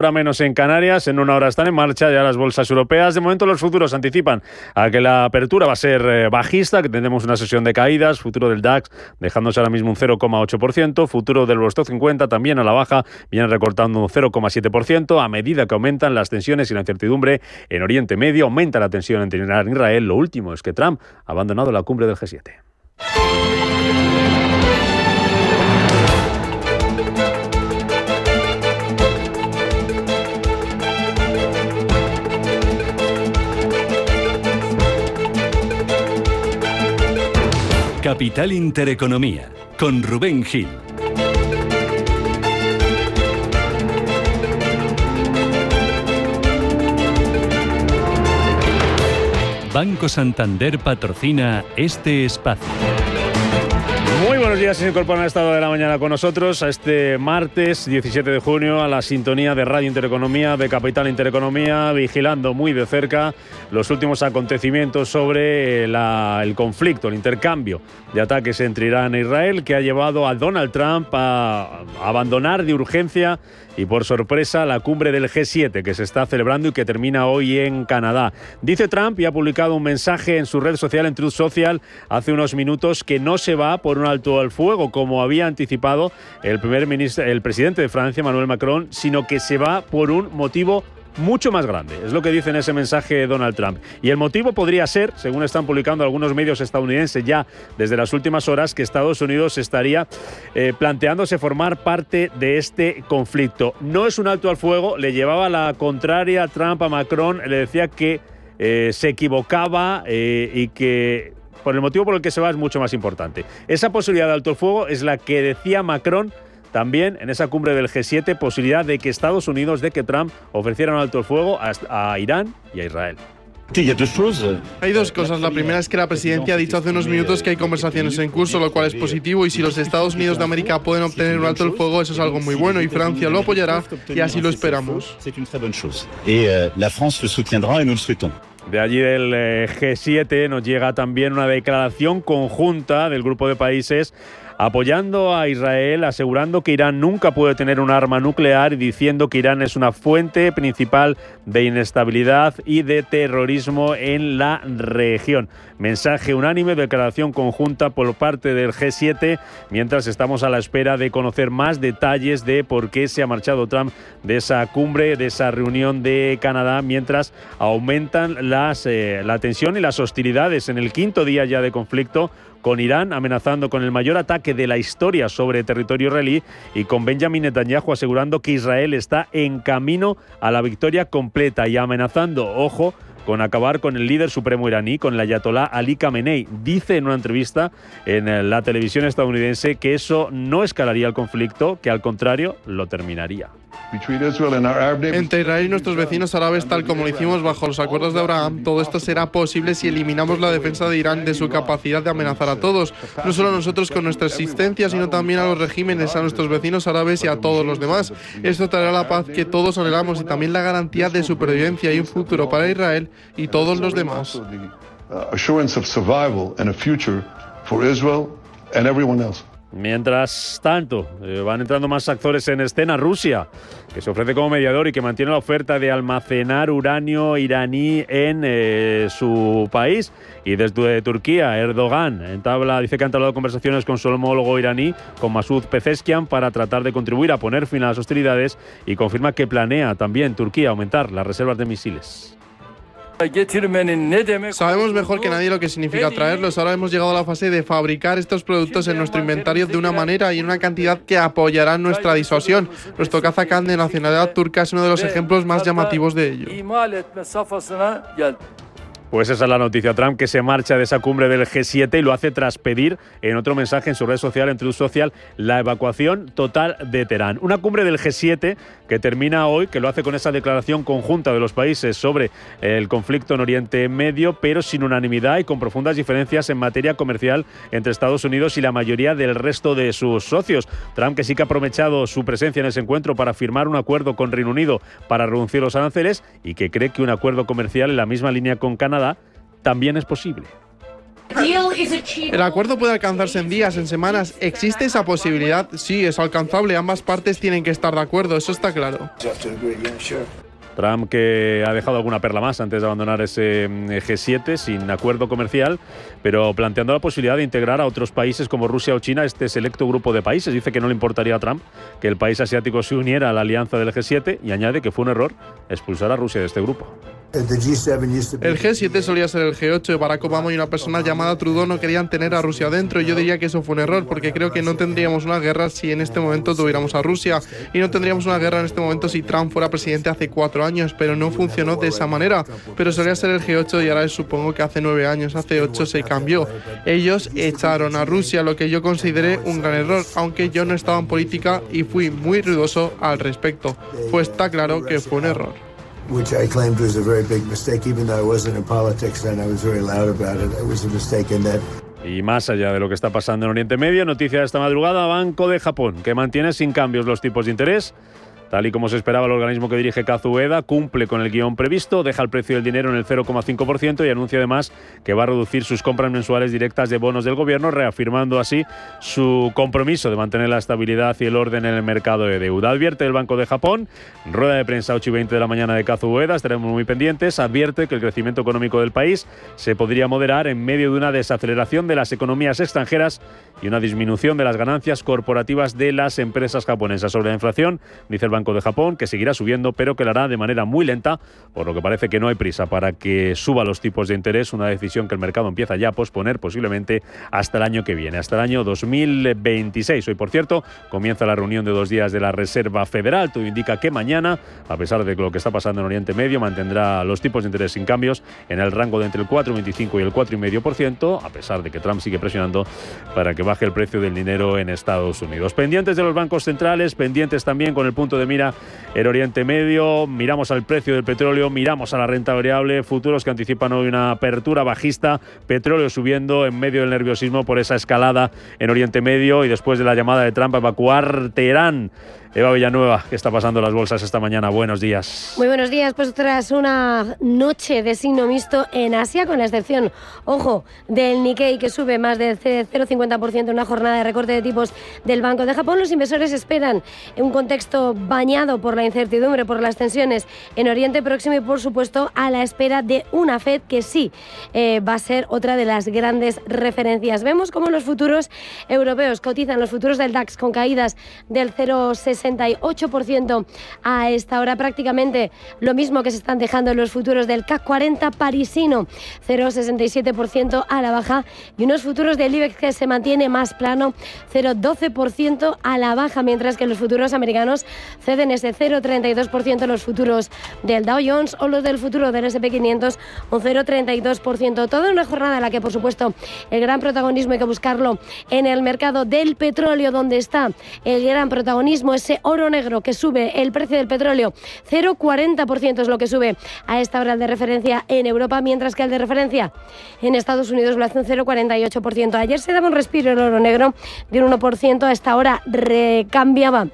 Hora menos en Canarias, en una hora están en marcha ya las bolsas europeas. De momento los futuros anticipan a que la apertura va a ser bajista, que tendremos una sesión de caídas. Futuro del DAX dejándose ahora mismo un 0,8%. Futuro del Eurostoxx 50 también a la baja, viene recortando un 0,7%. A medida que aumentan las tensiones y la incertidumbre en Oriente Medio, aumenta la tensión entre Irán e Israel. Lo último es que Trump ha abandonado la cumbre del G7. Capital Intereconomía, con Rubén Gil. Banco Santander patrocina este espacio. Muy buenos días, se incorporan a esta hora de la mañana con nosotros a este martes 17 de junio a la sintonía de Radio Intereconomía, de Capital Intereconomía, vigilando muy de cerca los últimos acontecimientos sobre el conflicto, el intercambio de ataques entre Irán e Israel, que ha llevado a Donald Trump a abandonar de urgencia y por sorpresa la cumbre del G7 que se está celebrando y que termina hoy en Canadá. Dice Trump, y ha publicado un mensaje en su red social, en Truth Social, hace unos minutos, que no se va por un alto al fuego, como había anticipado el presidente de Francia, Emmanuel Macron, sino que se va por un motivo mucho más grande. Es lo que dice en ese mensaje Donald Trump. Y el motivo podría ser, según están publicando algunos medios estadounidenses ya desde las últimas horas, que Estados Unidos estaría planteándose formar parte de este conflicto. No es un alto al fuego, le llevaba la contraria a Trump a Macron, le decía que se equivocaba y que por el motivo por el que se va es mucho más importante. Esa posibilidad de alto al fuego es la que decía Macron también en esa cumbre del G7, posibilidad de que Estados Unidos, de que Trump ofreciera un alto al fuego a Irán y a Israel. Hay dos cosas. La primera es que la presidencia ha dicho hace unos minutos que hay conversaciones en curso, lo cual es positivo, y si los Estados Unidos de América pueden obtener un alto el fuego, eso es algo muy bueno, y Francia lo apoyará, y así lo esperamos. De allí del G7 nos llega también una declaración conjunta del grupo de países apoyando a Israel, asegurando que Irán nunca puede tener un arma nuclear y diciendo que Irán es una fuente principal de inestabilidad y de terrorismo en la región. Mensaje unánime, declaración conjunta por parte del G7, mientras estamos a la espera de conocer más detalles de por qué se ha marchado Trump de esa cumbre, de esa reunión de Canadá, mientras aumentan la tensión y las hostilidades en el quinto día ya de conflicto, con Irán amenazando con el mayor ataque de la historia sobre territorio israelí y con Benjamin Netanyahu asegurando que Israel está en camino a la victoria completa y amenazando, ojo, con acabar con el líder supremo iraní, con el ayatolá Ali Khamenei. Dice en una entrevista en la televisión estadounidense que eso no escalaría el conflicto, que al contrario lo terminaría. Entre Israel y nuestros vecinos árabes, tal como lo hicimos bajo los acuerdos de Abraham, todo esto será posible si eliminamos la defensa de Irán de su capacidad de amenazar a todos, no solo a nosotros con nuestra existencia, sino también a los regímenes, a nuestros vecinos árabes y a todos los demás. Esto traerá la paz que todos anhelamos y también la garantía de supervivencia y un futuro para Israel y todos los demás. Mientras tanto, van entrando más actores en escena. Rusia, que se ofrece como mediador y que mantiene la oferta de almacenar uranio iraní en su país. Y desde Turquía, Erdogan dice que ha entablado conversaciones con su homólogo iraní, con Masoud Pezeshkian, para tratar de contribuir a poner fin a las hostilidades, y confirma que planea también Turquía aumentar las reservas de misiles. Sabemos mejor que nadie lo que significa traerlos. Ahora hemos llegado a la fase de fabricar estos productos en nuestro inventario de una manera y en una cantidad que apoyará nuestra disuasión. Nuestro Kazakhan de nacionalidad turca es uno de los ejemplos más llamativos de ello. Pues esa es la noticia. Trump, que se marcha de esa cumbre del G7 y lo hace tras pedir en otro mensaje en su red social, en Truth Social, la evacuación total de Teherán. Una cumbre del G7 que termina hoy, que lo hace con esa declaración conjunta de los países sobre el conflicto en Oriente Medio, pero sin unanimidad y con profundas diferencias en materia comercial entre Estados Unidos y la mayoría del resto de sus socios. Trump, que sí que ha aprovechado su presencia en ese encuentro para firmar un acuerdo con Reino Unido para reducir los aranceles, y que cree que un acuerdo comercial en la misma línea con Canadá también es posible. El acuerdo puede alcanzarse en días, en semanas. ¿Existe esa posibilidad? Sí, es alcanzable. Ambas partes tienen que estar de acuerdo, eso está claro. Trump, que ha dejado alguna perla más antes de abandonar ese G7 sin acuerdo comercial, pero planteando la posibilidad de integrar a otros países como Rusia o China, este selecto grupo de países. Dice que no le importaría a Trump que el país asiático se uniera a la alianza del G7 y añade que fue un error expulsar a Rusia de este grupo. El G7 solía ser el G8. Barack Obama y una persona llamada Trudeau no querían tener a Rusia dentro. Yo diría que eso fue un error, porque creo que no tendríamos una guerra si en este momento tuviéramos a Rusia, y no tendríamos una guerra en este momento si Trump fuera presidente hace 4 años, pero no funcionó de esa manera. Pero solía ser el G8 y ahora supongo que hace 9 años, hace 8 se cambió. Ellos echaron a Rusia, lo que yo consideré un gran error, aunque yo no estaba en política y fui muy ruidoso al respecto. Pues está claro que fue un error. Which I claimed was a very big mistake, even though I wasn't in politics then. I was very loud about it. It was a mistake in that. Y más allá de lo que está pasando en Oriente Medio, noticia de esta madrugada: Banco de Japón, que mantiene sin cambios los tipos de interés. Tal y como se esperaba, el organismo que dirige Kazuo Ueda cumple con el guión previsto, deja el precio del dinero en el 0,5% y anuncia además que va a reducir sus compras mensuales directas de bonos del gobierno, reafirmando así su compromiso de mantener la estabilidad y el orden en el mercado de deuda. Advierte el Banco de Japón, rueda de prensa 8:20 de la mañana de Kazuo Ueda, estaremos muy pendientes, advierte que el crecimiento económico del país se podría moderar en medio de una desaceleración de las economías extranjeras y una disminución de las ganancias corporativas de las empresas japonesas. Sobre la inflación, dice el Banco de Japón que seguirá subiendo, pero que lo hará de manera muy lenta, por lo que parece que no hay prisa para que suba los tipos de interés, una decisión que el mercado empieza ya a posponer posiblemente hasta el año que viene, hasta el año 2026. Hoy, por cierto, comienza la reunión de 2 días de la Reserva Federal. Todo indica que mañana, a pesar de lo que está pasando en Oriente Medio, mantendrá los tipos de interés sin cambios en el rango de entre el 4,25 y el 4,5%, a pesar de que Trump sigue presionando para que baje el precio del dinero en Estados Unidos. Pendientes de los bancos centrales, pendientes también con el punto de mira en Oriente Medio. Miramos al precio del petróleo, miramos a la renta variable, futuros que anticipan hoy una apertura bajista, petróleo subiendo en medio del nerviosismo por esa escalada en Oriente Medio y después de la llamada de Trump a evacuar Teherán. Eva Villanueva, ¿qué está pasando en las bolsas esta mañana? Buenos días. Muy buenos días. Pues tras una noche de signo mixto en Asia, con la excepción, ojo, del Nikkei, que sube más del 0,50% en una jornada de recorte de tipos del Banco de Japón, los inversores esperan un contexto bañado por la incertidumbre, por las tensiones en Oriente Próximo y, por supuesto, a la espera de una Fed que sí va a ser otra de las grandes referencias. Vemos cómo los futuros europeos cotizan, los futuros del DAX, con caídas del 0,68% a esta hora, prácticamente lo mismo que se están dejando los futuros del CAC 40 parisino, 0,67% a la baja, y unos futuros del IBEX que se mantiene más plano, 0,12% a la baja, mientras que los futuros americanos ceden ese 0,32%, los futuros del Dow Jones o los del futuro del S&P 500, un 0,32%. Toda una jornada en la que, por supuesto, el gran protagonismo hay que buscarlo en el mercado del petróleo, donde está el gran protagonismo, ese oro negro que sube el precio del petróleo, 0,40% es lo que sube a esta hora el de referencia en Europa, mientras que el de referencia en Estados Unidos lo hace un 0,48%. Ayer se daba un respiro el oro negro de un 1%, a esta hora recambiaba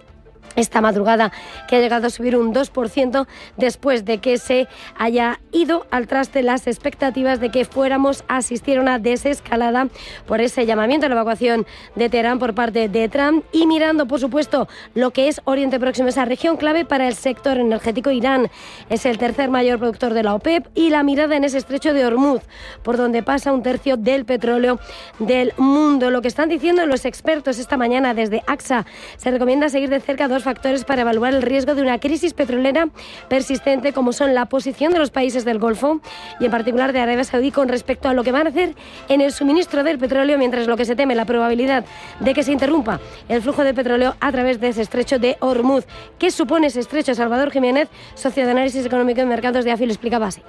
esta madrugada, que ha llegado a subir un 2% después de que se haya ido al traste las expectativas de que fuéramos a asistir a una desescalada por ese llamamiento a la evacuación de Teherán por parte de Trump, y mirando, por supuesto, lo que es Oriente Próximo, esa región clave para el sector energético. Irán es el tercer mayor productor de la OPEP y la mirada en ese estrecho de Hormuz, por donde pasa un tercio del petróleo del mundo. Lo que están diciendo los expertos esta mañana desde AXA: se recomienda seguir de cerca dos factores para evaluar el riesgo de una crisis petrolera persistente, como son la posición de los países del Golfo y en particular de Arabia Saudí con respecto a lo que van a hacer en el suministro del petróleo, mientras lo que se teme, la probabilidad de que se interrumpa el flujo de petróleo a través de ese estrecho de Hormuz. ¿Qué supone ese estrecho? Salvador Jiménez, socio de análisis económico y mercados de AFI, lo explicaba así.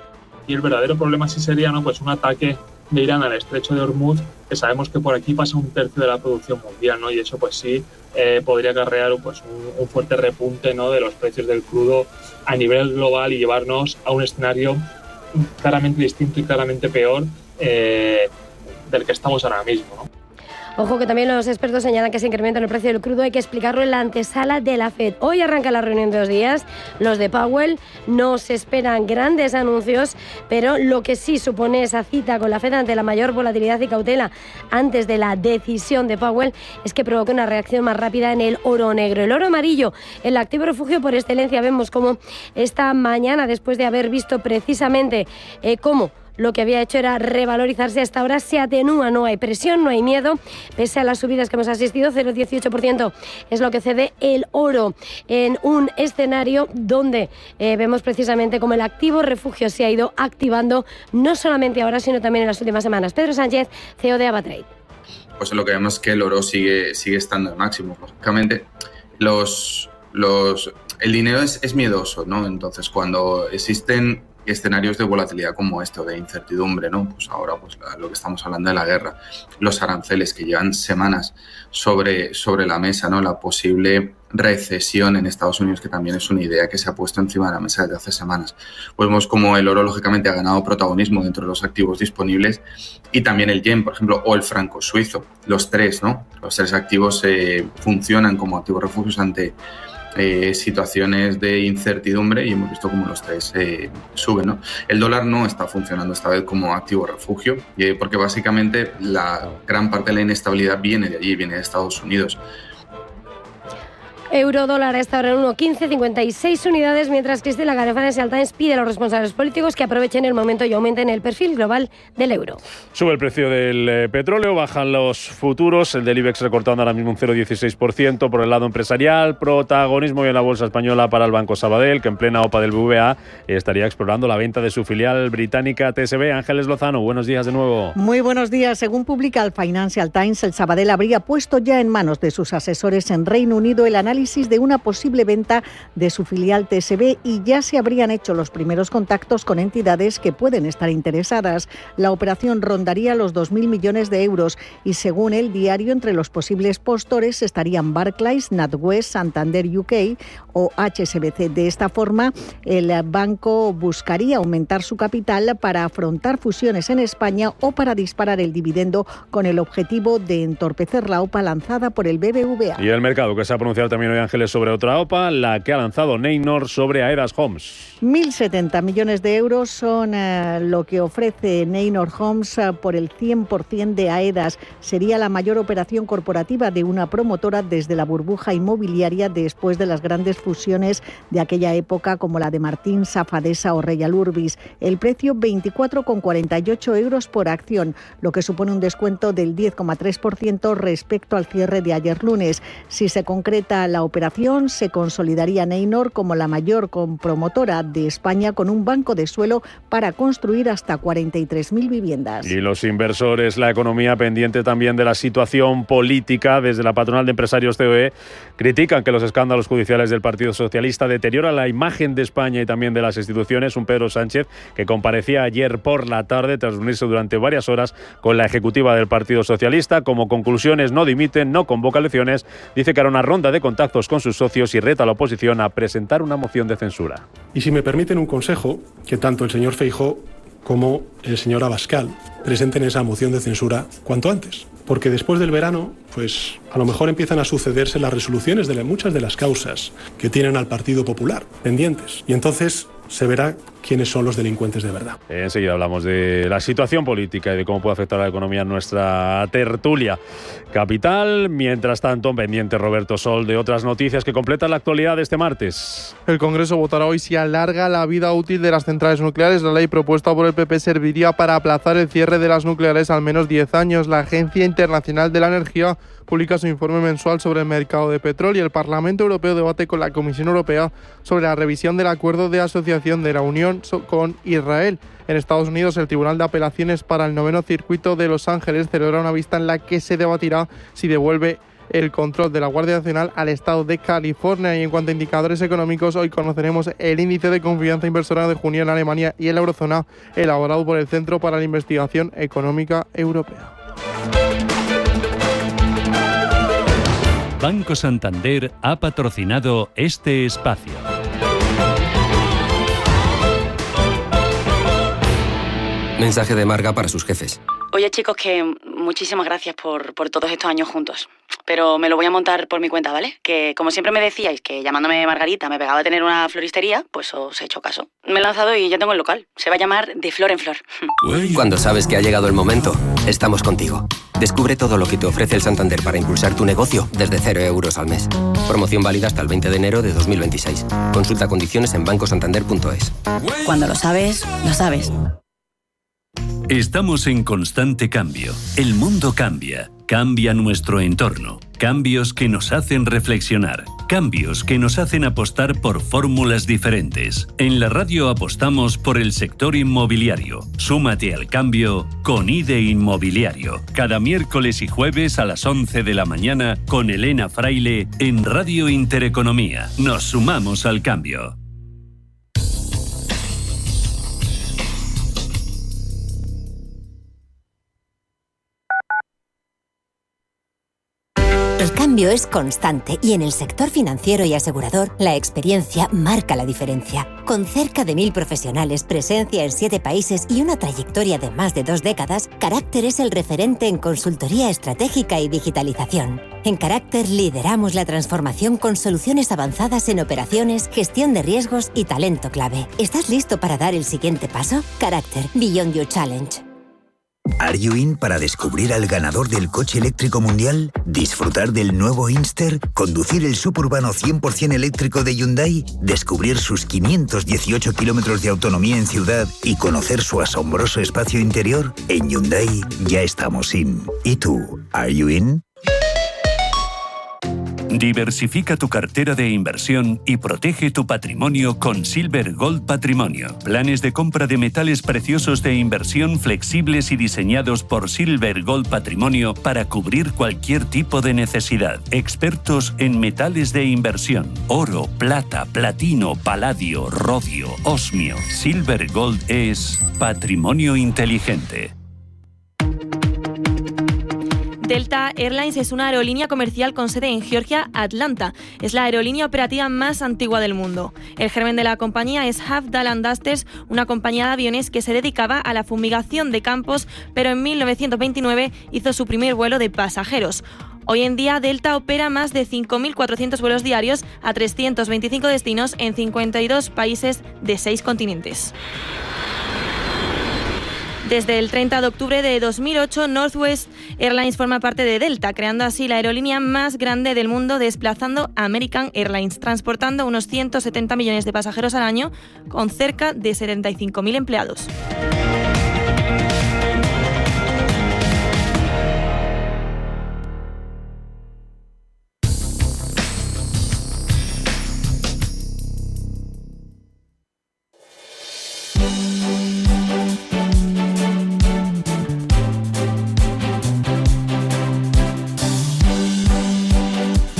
Y el verdadero problema sí sería, ¿no?, pues un ataque de Irán al estrecho de Hormuz, que sabemos que por aquí pasa un tercio de la producción mundial, ¿no? Y eso pues sí podría acarrear pues un fuerte repunte, ¿no?, de los precios del crudo a nivel global y llevarnos a un escenario claramente distinto y claramente peor del que estamos ahora mismo, ¿no? Ojo que también los expertos señalan que ese incremento en el precio del crudo hay que explicarlo en la antesala de la FED. Hoy arranca la reunión de 2 días, los de Powell. No se esperan grandes anuncios, pero lo que sí supone esa cita con la FED ante la mayor volatilidad y cautela antes de la decisión de Powell es que provoque una reacción más rápida en el oro negro. El oro amarillo, el activo refugio por excelencia, vemos cómo esta mañana, después de haber visto precisamente cómo lo que había hecho era revalorizarse, hasta ahora se atenúa, no hay presión, no hay miedo, pese a las subidas que hemos asistido, 0,18% es lo que cede el oro en un escenario donde vemos precisamente cómo el activo refugio se ha ido activando, no solamente ahora, sino también en las últimas semanas. Pedro Sánchez, CEO de Avatrade. Pues lo que vemos es que el oro sigue estando en máximo. Lógicamente, el dinero es miedoso, ¿no? Entonces, cuando existen escenarios de volatilidad como este o de incertidumbre, ¿no? Pues ahora lo que estamos hablando de la guerra, los aranceles que llevan semanas sobre la mesa, ¿no? La posible recesión en Estados Unidos, que también es una idea que se ha puesto encima de la mesa desde hace semanas. Pues vemos como el oro lógicamente ha ganado protagonismo dentro de los activos disponibles y también el yen, por ejemplo, o el franco suizo, los tres, ¿no? Los tres activos funcionan como activos refugios ante situaciones de incertidumbre y hemos visto cómo los tres suben, ¿no? El dólar no está funcionando esta vez como activo refugio porque básicamente la gran parte de la inestabilidad viene de allí, viene de Estados Unidos. Euro-dólar a esta hora en 1,15, 56 unidades, mientras Cristina Lagarde, Financial Times, pide a los responsables políticos que aprovechen el momento y aumenten el perfil global del euro. Sube el precio del petróleo, bajan los futuros, el del IBEX recortando ahora mismo un 0,16% por el lado empresarial. Protagonismo en la bolsa española para el Banco Sabadell, que en plena OPA del BBVA estaría explorando la venta de su filial británica TSB. Ángeles Lozano, buenos días de nuevo. Muy buenos días. Según publica el Financial Times, el Sabadell habría puesto ya en manos de sus asesores en Reino Unido el análisis de una posible venta de su filial TSB y ya se habrían hecho los primeros contactos con entidades que pueden estar interesadas. La operación rondaría los 2.000 millones de euros y según el diario, entre los posibles postores estarían Barclays, NatWest, Santander UK o HSBC. De esta forma, el banco buscaría aumentar su capital para afrontar fusiones en España o para disparar el dividendo con el objetivo de entorpecer la OPA lanzada por el BBVA. Y el mercado, que se ha pronunciado también hoy, Ángeles, sobre otra OPA, la que ha lanzado Neynor sobre Aedas Homes. 1.070 millones de euros son lo que ofrece Neynor Homes por el 100% de Aedas. Sería la mayor operación corporativa de una promotora desde la burbuja inmobiliaria después de las grandes fusiones de aquella época como la de Martín, Safadesa o Royal Urbis. El precio 24,48 euros por acción, lo que supone un descuento del 10,3% respecto al cierre de ayer lunes. Si se concreta la operación, se consolidaría Neynor como la mayor promotora de España con un banco de suelo para construir hasta 43.000 viviendas. Y los inversores, la economía, pendiente también de la situación política. Desde la patronal de empresarios COE critican que los escándalos judiciales del Partido Socialista deterioran la imagen de España y también de las instituciones. Un Pedro Sánchez que comparecía ayer por la tarde tras reunirse durante varias horas con la ejecutiva del Partido Socialista. Como conclusiones, no dimite, no convoca elecciones, dice que hará una ronda de contactos con sus socios y reta a la oposición a presentar una moción de censura. Y si me permiten un consejo, que tanto el señor Feijóo como el señor Abascal presenten esa moción de censura cuanto antes. Porque después del verano, pues a lo mejor empiezan a sucederse las resoluciones de muchas de las causas que tienen al Partido Popular pendientes. Y entonces se verá quiénes son los delincuentes de verdad. Enseguida hablamos de la situación política y de cómo puede afectar a la economía en nuestra tertulia capital. Mientras tanto, pendiente Roberto Sol de otras noticias que completan la actualidad de este martes. El Congreso votará hoy si alarga la vida útil de las centrales nucleares. La ley propuesta por el PP serviría para aplazar el cierre de las nucleares al menos 10 años. La Agencia Internacional de la Energía publica su informe mensual sobre el mercado de petróleo y el Parlamento Europeo debate con la Comisión Europea sobre la revisión del acuerdo de asociación de la Unión con Israel. En Estados Unidos, el Tribunal de Apelaciones para el 9º Circuito de Los Ángeles celebra una vista en la que se debatirá si devuelve el control de la Guardia Nacional al estado de California. Y en cuanto a indicadores económicos, hoy conoceremos el índice de confianza inversora de junio en Alemania y en la eurozona, elaborado por el Centro para la Investigación Económica Europea. Banco Santander ha patrocinado este espacio. Mensaje de Marga para sus jefes. Oye, chicos, que muchísimas gracias por todos estos años juntos. Pero me lo voy a montar por mi cuenta, ¿vale? Que como siempre me decíais que llamándome Margarita me pegaba a tener una floristería, pues os he hecho caso. Me he lanzado y ya tengo el local. Se va a llamar De Flor en Flor. Cuando sabes que ha llegado el momento, estamos contigo. Descubre todo lo que te ofrece el Santander para impulsar tu negocio desde 0 euros al mes. Promoción válida hasta el 20 de enero de 2026. Consulta condiciones en bancosantander.es. Cuando lo sabes, lo sabes. Estamos en constante cambio. El mundo cambia. Cambia nuestro entorno. Cambios que nos hacen reflexionar. Cambios que nos hacen apostar por fórmulas diferentes. En la radio apostamos por el sector inmobiliario. Súmate al cambio con IDE Inmobiliario. Cada miércoles y jueves a las 11 de la mañana con Elena Fraile en Radio Intereconomía. Nos sumamos al cambio. El cambio es constante y en el sector financiero y asegurador la experiencia marca la diferencia. Con cerca de 1.000 profesionales, presencia en 7 países y una trayectoria de más de 2 décadas, Carácter es el referente en consultoría estratégica y digitalización. En Carácter lideramos la transformación con soluciones avanzadas en operaciones, gestión de riesgos y talento clave. ¿Estás listo para dar el siguiente paso? Carácter, Beyond Your Challenge. ¿Are you in para descubrir al ganador del coche eléctrico mundial? ¿Disfrutar del nuevo Inster? ¿Conducir el suburbano 100% eléctrico de Hyundai? ¿Descubrir sus 518 kilómetros de autonomía en ciudad y conocer su asombroso espacio interior? En Hyundai ya estamos in. ¿Y tú? ¿Are you in? Diversifica tu cartera de inversión y protege tu patrimonio con Silver Gold Patrimonio. Planes de compra de metales preciosos de inversión flexibles y diseñados por Silver Gold Patrimonio para cubrir cualquier tipo de necesidad. Expertos en metales de inversión: oro, plata, platino, paladio, rodio, osmio. Silver Gold es patrimonio inteligente. Delta Airlines es una aerolínea comercial con sede en Georgia, Atlanta. Es la aerolínea operativa más antigua del mundo. El germen de la compañía es Havdalah Dusters, una compañía de aviones que se dedicaba a la fumigación de campos, pero en 1929 hizo su primer vuelo de pasajeros. Hoy en día, Delta opera más de 5.400 vuelos diarios a 325 destinos en 52 países de 6 continentes. Desde el 30 de octubre de 2008, Northwest Airlines forma parte de Delta, creando así la aerolínea más grande del mundo, desplazando a American Airlines, transportando unos 170 millones de pasajeros al año, con cerca de 75.000 empleados.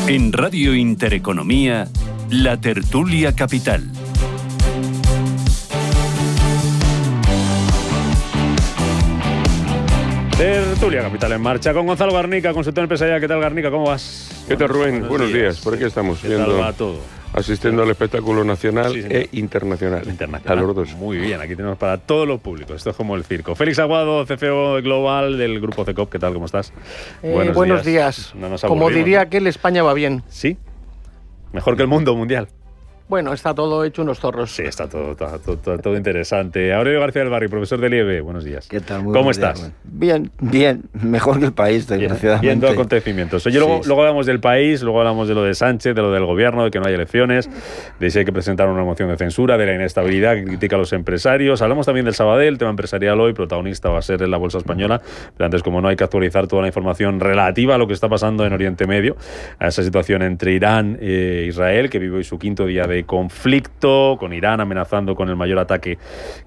En Radio Intereconomía, La Tertulia Capital. Tertulia Capital en marcha con Gonzalo Garnica, consultor empresarial. ¿Qué tal, Garnica? ¿Cómo vas? ¿Qué tal, Rubén? Buenos días. Por aquí estamos viendo, va todo? Asistiendo al espectáculo nacional e internacional. A los dos. Muy bien, aquí tenemos para todos los públicos. Esto es como el circo. Félix Aguado, CFO Global del Grupo CECOP. ¿Qué tal? ¿Cómo estás? Buenos días. No nos como diría aquel, España va bien. ¿Sí? Mejor que el mundo mundial. Bueno, está todo hecho unos zorros. Sí, está todo interesante. Aurelio García del Barrio, profesor del IEB, buenos días. ¿Qué tal? ¿Cómo estás? Bien, mejor que el país, desgraciadamente. Viendo acontecimientos. Oye, luego hablamos del país, luego hablamos de lo de Sánchez, de lo del gobierno, de que no hay elecciones, de si hay que presentar una moción de censura, de la inestabilidad que critica a los empresarios. Hablamos también del Sabadell, el tema empresarial hoy, protagonista va a ser en la bolsa española, pero antes, como no, hay que actualizar toda la información relativa a lo que está pasando en Oriente Medio, a esa situación entre Irán e Israel, que vive hoy su 5º día de conflicto, con Irán amenazando con el mayor ataque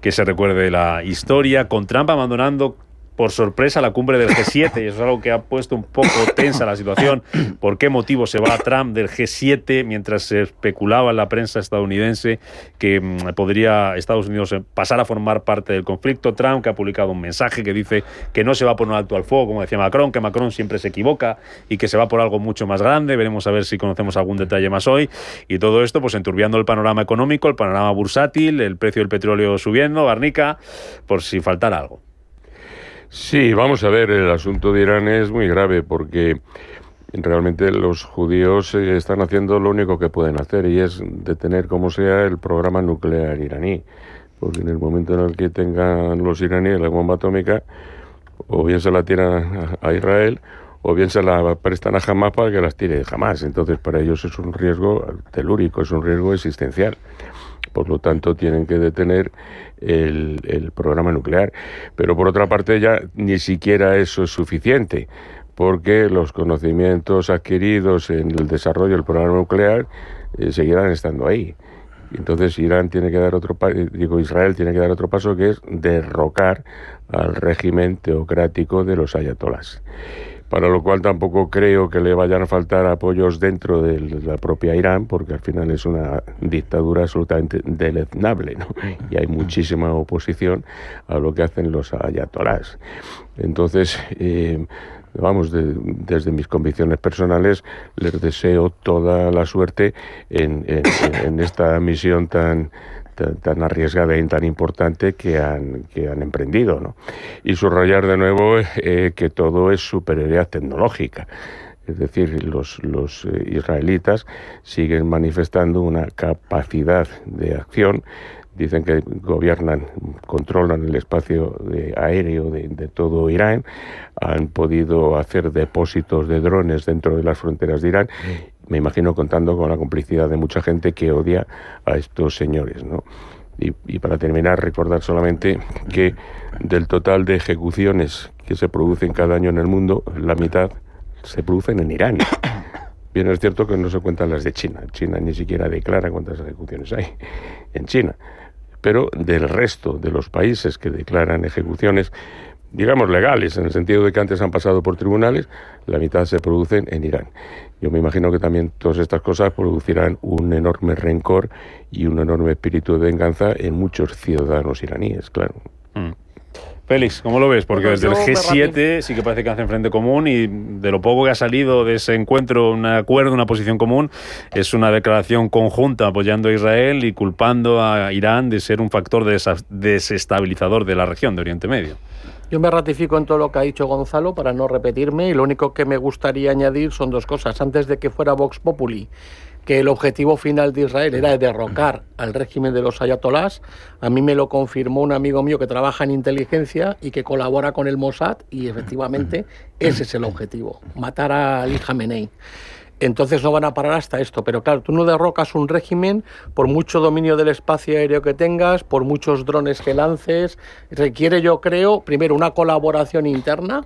que se recuerde de la historia, con Trump abandonando por sorpresa la cumbre del G7, y eso es algo que ha puesto un poco tensa la situación. ¿Por qué motivo se va Trump del G7 mientras se especulaba en la prensa estadounidense que podría Estados Unidos pasar a formar parte del conflicto? Trump, que ha publicado un mensaje que dice que no se va por un alto al fuego, como decía Macron, que Macron siempre se equivoca y que se va por algo mucho más grande. Veremos a ver si conocemos algún detalle más hoy. Y todo esto pues enturbiando el panorama económico, el panorama bursátil, el precio del petróleo subiendo, Garnica, por si faltara algo. Sí, vamos a ver, el asunto de Irán es muy grave porque realmente los judíos están haciendo lo único que pueden hacer y es detener como sea el programa nuclear iraní, porque en el momento en el que tengan los iraníes la bomba atómica, o bien se la tiran a Israel o bien se la prestan a Hamás para que las tire Hamás. Entonces para ellos es un riesgo telúrico, es un riesgo existencial. Por lo tanto, tienen que detener el programa nuclear. Pero por otra parte, ya ni siquiera eso es suficiente, porque los conocimientos adquiridos en el desarrollo del programa nuclear seguirán estando ahí. Entonces Israel tiene que dar otro paso, que es derrocar al régimen teocrático de los ayatolás. Para lo cual tampoco creo que le vayan a faltar apoyos dentro de la propia Irán, porque al final es una dictadura absolutamente deleznable, ¿no? Y hay muchísima oposición a lo que hacen los ayatolás. Entonces, desde mis convicciones personales, les deseo toda la suerte en esta misión tan arriesgada y tan importante que han emprendido, ¿no? Y subrayar de nuevo que todo es superioridad tecnológica. Es decir, los israelitas siguen manifestando una capacidad de acción. Dicen que controlan el espacio aéreo de todo Irán, han podido hacer depósitos de drones dentro de las fronteras de Irán, me imagino contando con la complicidad de mucha gente que odia a estos señores, ¿no? Y para terminar, recordar solamente que del total de ejecuciones que se producen cada año en el mundo, la mitad se producen en Irán. Bien, es cierto que no se cuentan las de China. China ni siquiera declara cuántas ejecuciones hay en China. Pero del resto de los países que declaran ejecuciones, digamos legales, en el sentido de que antes han pasado por tribunales, la mitad se producen en Irán. Yo me imagino que también todas estas cosas producirán un enorme rencor y un enorme espíritu de venganza en muchos ciudadanos iraníes, claro. Félix, ¿cómo lo ves? Porque desde el G7 sí que parece que hacen frente común y de lo poco que ha salido de ese encuentro, un acuerdo, una posición común, es una declaración conjunta apoyando a Israel y culpando a Irán de ser un factor desestabilizador de la región de Oriente Medio. Yo me ratifico en todo lo que ha dicho Gonzalo para no repetirme y lo único que me gustaría añadir son dos cosas. Antes de que fuera Vox Populi, que el objetivo final de Israel era derrocar al régimen de los ayatolás, a mí me lo confirmó un amigo mío que trabaja en inteligencia y que colabora con el Mossad y efectivamente ese es el objetivo, matar a Ali Khamenei. Entonces no van a parar hasta esto, pero claro, tú no derrocas un régimen por mucho dominio del espacio aéreo que tengas, por muchos drones que lances, requiere, yo creo, primero una colaboración interna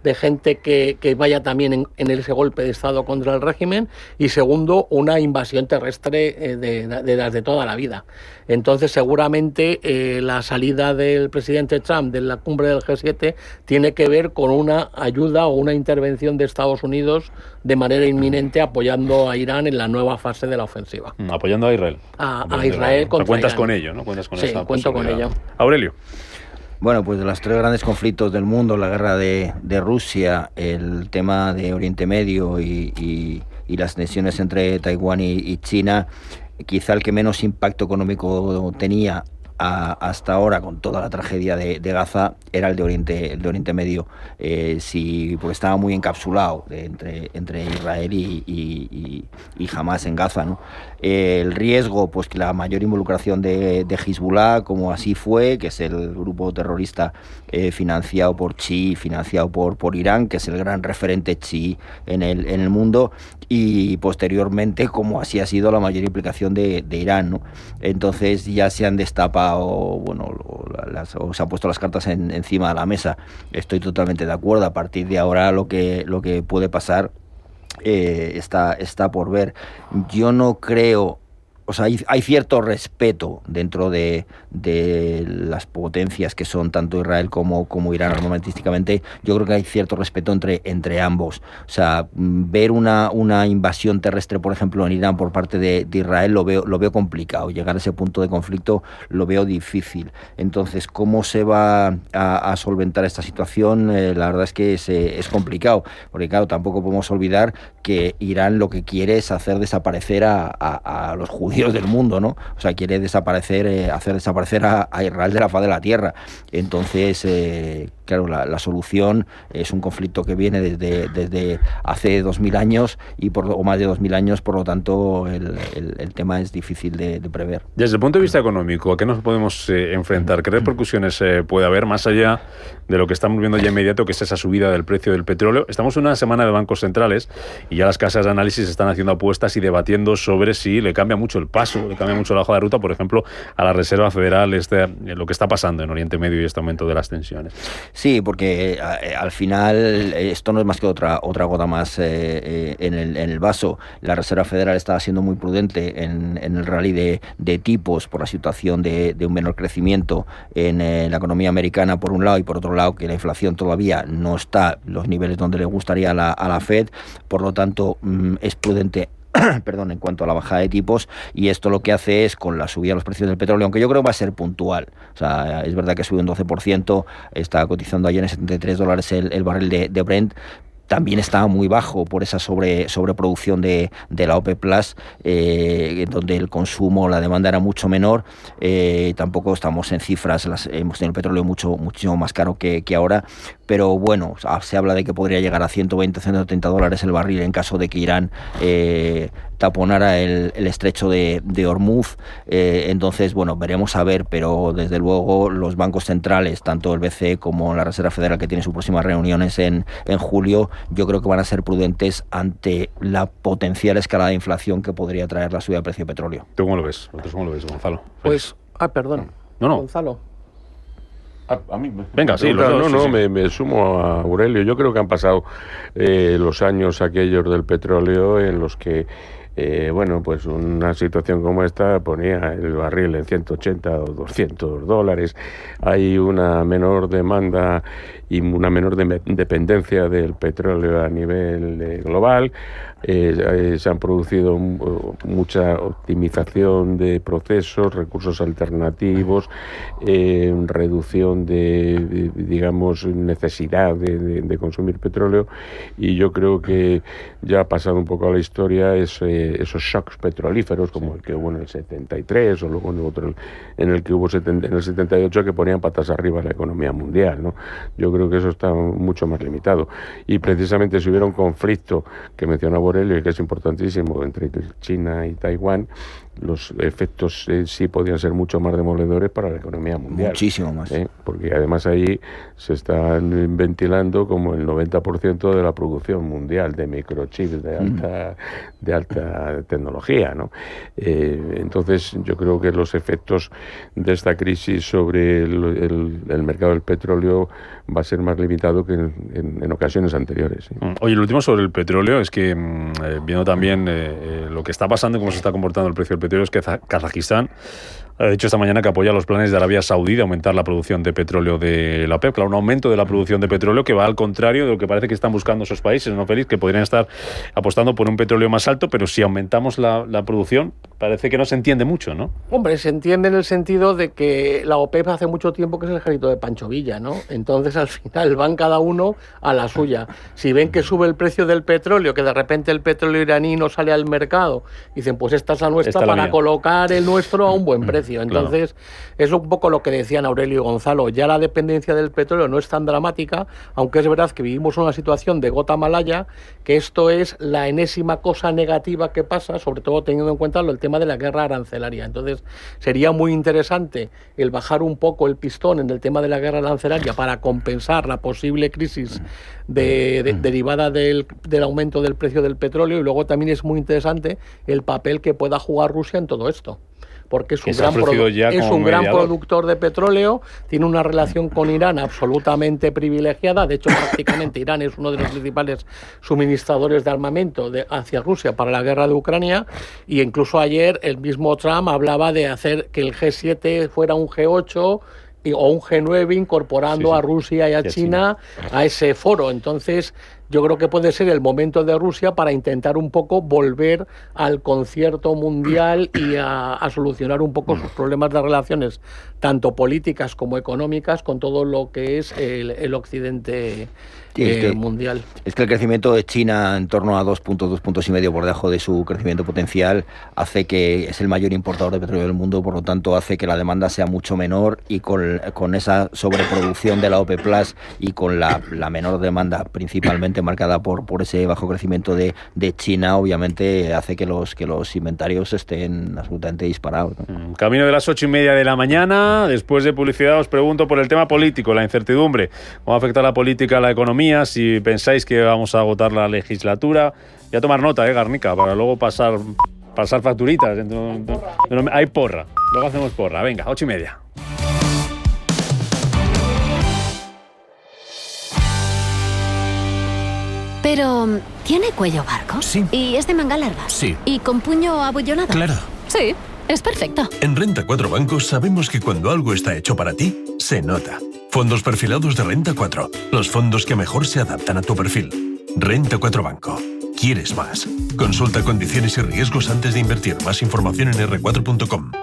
de gente que vaya también en ese golpe de Estado contra el régimen y segundo, una invasión terrestre de las de toda la vida. Entonces seguramente la salida del presidente Trump de la cumbre del G7 tiene que ver con una ayuda o una intervención de Estados Unidos de manera inminente apoyando a Irán en la nueva fase de la ofensiva. Apoyando a Israel. A Israel contra cuentas Irán. Con ello, ¿no? Cuentas con sí, esa cuento posibilidad. con ello. Aurelio. Bueno, pues de los tres grandes conflictos del mundo, la guerra de Rusia, el tema de Oriente Medio y las tensiones entre Taiwán y China, quizá el que menos impacto económico tenía hasta ahora con toda la tragedia de Gaza era el de Oriente Medio, porque estaba muy encapsulado entre Israel y Hamás en Gaza, ¿no? El riesgo, pues que la mayor involucración de Hezbollah, como así fue, que es el grupo terrorista financiado por chií, financiado por Irán, que es el gran referente chií en el mundo, y posteriormente como así ha sido la mayor implicación de Irán, ¿no? Entonces ya se han destapado, o se han puesto las cartas encima de la mesa. Estoy totalmente de acuerdo. A partir de ahora lo que puede pasar está por ver. Yo no creo... O sea, hay cierto respeto dentro de las potencias que son tanto Israel como Irán armamentísticamente. Yo creo que hay cierto respeto entre ambos. O sea, ver una invasión terrestre, por ejemplo, en Irán por parte de Israel lo veo complicado. Llegar a ese punto de conflicto lo veo difícil. Entonces, ¿cómo se va a solventar esta situación? La verdad es que es complicado. Porque, claro, tampoco podemos olvidar que Irán lo que quiere es hacer desaparecer a los judíos judíos del mundo, ¿no? O sea, quiere hacer desaparecer a Israel de la faz de la tierra. Entonces, claro, la solución es un conflicto que viene desde hace 2000 años o más de 2000 años, por lo tanto el tema es difícil de prever. Desde el punto de vista económico, ¿a qué nos podemos enfrentar? ¿Qué repercusiones puede haber más allá de lo que estamos viendo ya inmediato, que es esa subida del precio del petróleo? Estamos en una semana de bancos centrales y ya las casas de análisis están haciendo apuestas y debatiendo sobre si le cambia mucho el paso, le cambia mucho la hoja de ruta, por ejemplo, a la Reserva Federal, lo que está pasando en Oriente Medio y este aumento de las tensiones. Sí, porque al final esto no es más que otra gota más en el vaso. La Reserva Federal está siendo muy prudente en el rally de tipos por la situación de un menor crecimiento en la economía americana, por un lado, y por otro lado que la inflación todavía no está en los niveles donde le gustaría a la Fed. Por lo tanto, es prudente en cuanto a la bajada de tipos, y esto lo que hace es, con la subida de los precios del petróleo, aunque yo creo que va a ser puntual, o sea, es verdad que sube un 12%, está cotizando ayer en $73 el barril de Brent, también está muy bajo por esa sobreproducción de la OPEP+, donde el consumo, la demanda era mucho menor. Tampoco estamos en cifras, hemos tenido el petróleo muchísimo más caro que ahora, pero bueno, se habla de que podría llegar a $120-130 el barril en caso de que Irán taponara el estrecho de Hormuz. Entonces, bueno, veremos a ver, pero desde luego los bancos centrales, tanto el BCE como la Reserva Federal, que tiene sus próximas reuniones en julio, yo creo que van a ser prudentes ante la potencial escalada de inflación que podría traer la subida del precio del petróleo. ¿Tú cómo lo ves? ¿Vosotros cómo lo ves, Gonzalo? Pues, perdón. No. Gonzalo. A mí, venga, sí, los dos, sí. Me sumo a Aurelio. Yo creo que han pasado los años aquellos del petróleo en los que pues una situación como esta ponía el barril en 180 o $200. Hay una menor demanda y una menor dependencia del petróleo a nivel global. Se han producido mucha optimización de procesos, recursos alternativos, reducción de digamos, necesidad de consumir petróleo, y yo creo que ya ha pasado un poco a la historia esos shocks petrolíferos como el que hubo en el 73 o luego en otro en el que hubo en el 78, que ponían patas arriba a la economía mundial, ¿no? Yo creo que eso está mucho más limitado, y precisamente si hubiera un conflicto que mencionaba Aurelio y que es importantísimo entre China y Taiwán, los efectos sí podían ser mucho más demoledores para la economía mundial. Muchísimo más. Porque además ahí se están ventilando como el 90% de la producción mundial de microchips de alta tecnología, ¿no? Entonces yo creo que los efectos de esta crisis sobre el mercado del petróleo va a ser más limitado que en ocasiones anteriores. ¿Sí? Oye, lo último sobre el petróleo es que, viendo también lo que está pasando y cómo se está comportando el precio del petróleo, es que Kazajistán ha dicho esta mañana que apoya los planes de Arabia Saudí de aumentar la producción de petróleo de la OPEP. Claro, un aumento de la producción de petróleo que va al contrario de lo que parece que están buscando esos países, ¿no, Félix? Que podrían estar apostando por un petróleo más alto, pero si aumentamos la producción, parece que no se entiende mucho, ¿no? Hombre, se entiende en el sentido de que la OPEP hace mucho tiempo que es el ejército de Pancho Villa, ¿no? Entonces, al final van cada uno a la suya. Si ven que sube el precio del petróleo, que de repente el petróleo iraní no sale al mercado, dicen, pues esta es la nuestra para colocar el nuestro a un buen precio. Entonces, es un poco lo que decían Aurelio y Gonzalo. Ya la dependencia del petróleo no es tan dramática, aunque es verdad que vivimos una situación de gota malaya, que esto es la enésima cosa negativa que pasa, sobre todo teniendo en cuenta el tema de la guerra arancelaria. Entonces, sería muy interesante el bajar un poco el pistón en el tema de la guerra arancelaria para compensar la posible crisis derivada del aumento del precio del petróleo, y luego también es muy interesante el papel que pueda jugar Rusia en todo esto, porque es un gran productor de petróleo, tiene una relación con Irán absolutamente privilegiada. De hecho, prácticamente Irán es uno de los principales suministradores de armamento hacia Rusia para la guerra de Ucrania, y incluso ayer el mismo Trump hablaba de hacer que el G7 fuera un G8 o un G9, incorporando a Rusia y a China a ese foro. Entonces, yo creo que puede ser el momento de Rusia para intentar un poco volver al concierto mundial y a solucionar un poco sus problemas de relaciones, tanto políticas como económicas, con todo lo que es el occidente mundial. Es que el crecimiento de China en torno a 2 puntos y medio por debajo de su crecimiento potencial hace que es el mayor importador de petróleo del mundo, por lo tanto hace que la demanda sea mucho menor, y con esa sobreproducción de la OPEP Plus y con la menor demanda principalmente marcada por ese bajo crecimiento de China, obviamente hace que los inventarios estén absolutamente disparados, ¿no? Camino de las 8:30 de la mañana. Después de publicidad os pregunto por el tema político, la incertidumbre. ¿Cómo afecta la política a la economía? Si pensáis que vamos a agotar la legislatura. Y a tomar nota, Garnica, para luego pasar facturitas. Hay porra. Luego hacemos porra. Venga, 8:30. Pero, ¿tiene cuello barco? Sí. ¿Y es de manga larga? Sí. ¿Y con puño abullonado? Claro. Sí, es perfecto. En Renta 4 Banco sabemos que cuando algo está hecho para ti, se nota. Fondos perfilados de Renta 4. Los fondos que mejor se adaptan a tu perfil. Renta 4 Banco. ¿Quieres más? Consulta condiciones y riesgos antes de invertir. Más información en r4.com.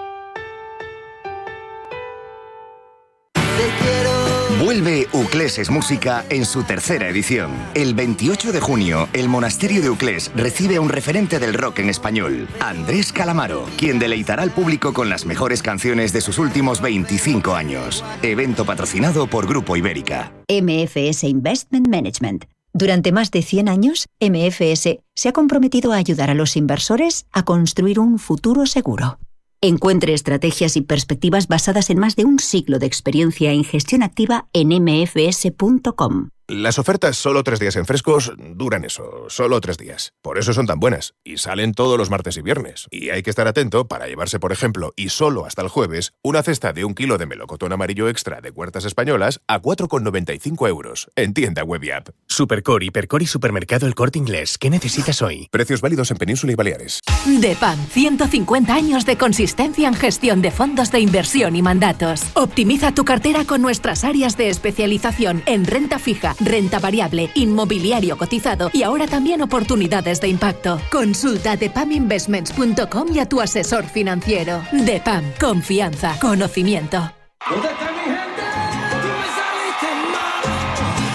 Vuelve Uclés es Música en su tercera edición. El 28 de junio, el Monasterio de Uclés recibe a un referente del rock en español, Andrés Calamaro, quien deleitará al público con las mejores canciones de sus últimos 25 años. Evento patrocinado por Grupo Ibérica. MFS Investment Management. Durante más de 100 años, MFS se ha comprometido a ayudar a los inversores a construir un futuro seguro. Encuentre estrategias y perspectivas basadas en más de un siglo de experiencia en gestión activa en mfs.com. Las ofertas solo 3 días en Frescos duran eso, solo 3 días. Por eso son tan buenas. Y salen todos los martes y viernes. Y hay que estar atento para llevarse, por ejemplo, y solo hasta el jueves, una cesta de 1 kilo de melocotón amarillo extra de Huertas Españolas a 4,95 euros. En tienda web y app. Supercor, Hipercor y Supermercado El Corte Inglés. ¿Qué necesitas hoy? Precios válidos en Península y Baleares. DEPAM, 150 años de consistencia en gestión de fondos de inversión y mandatos. Optimiza tu cartera con nuestras áreas de especialización en renta fija, renta variable, inmobiliario cotizado y ahora también oportunidades de impacto. Consulta depaminvestments.com y a tu asesor financiero. DEPAM, confianza, conocimiento. ¿Dónde está mi gente?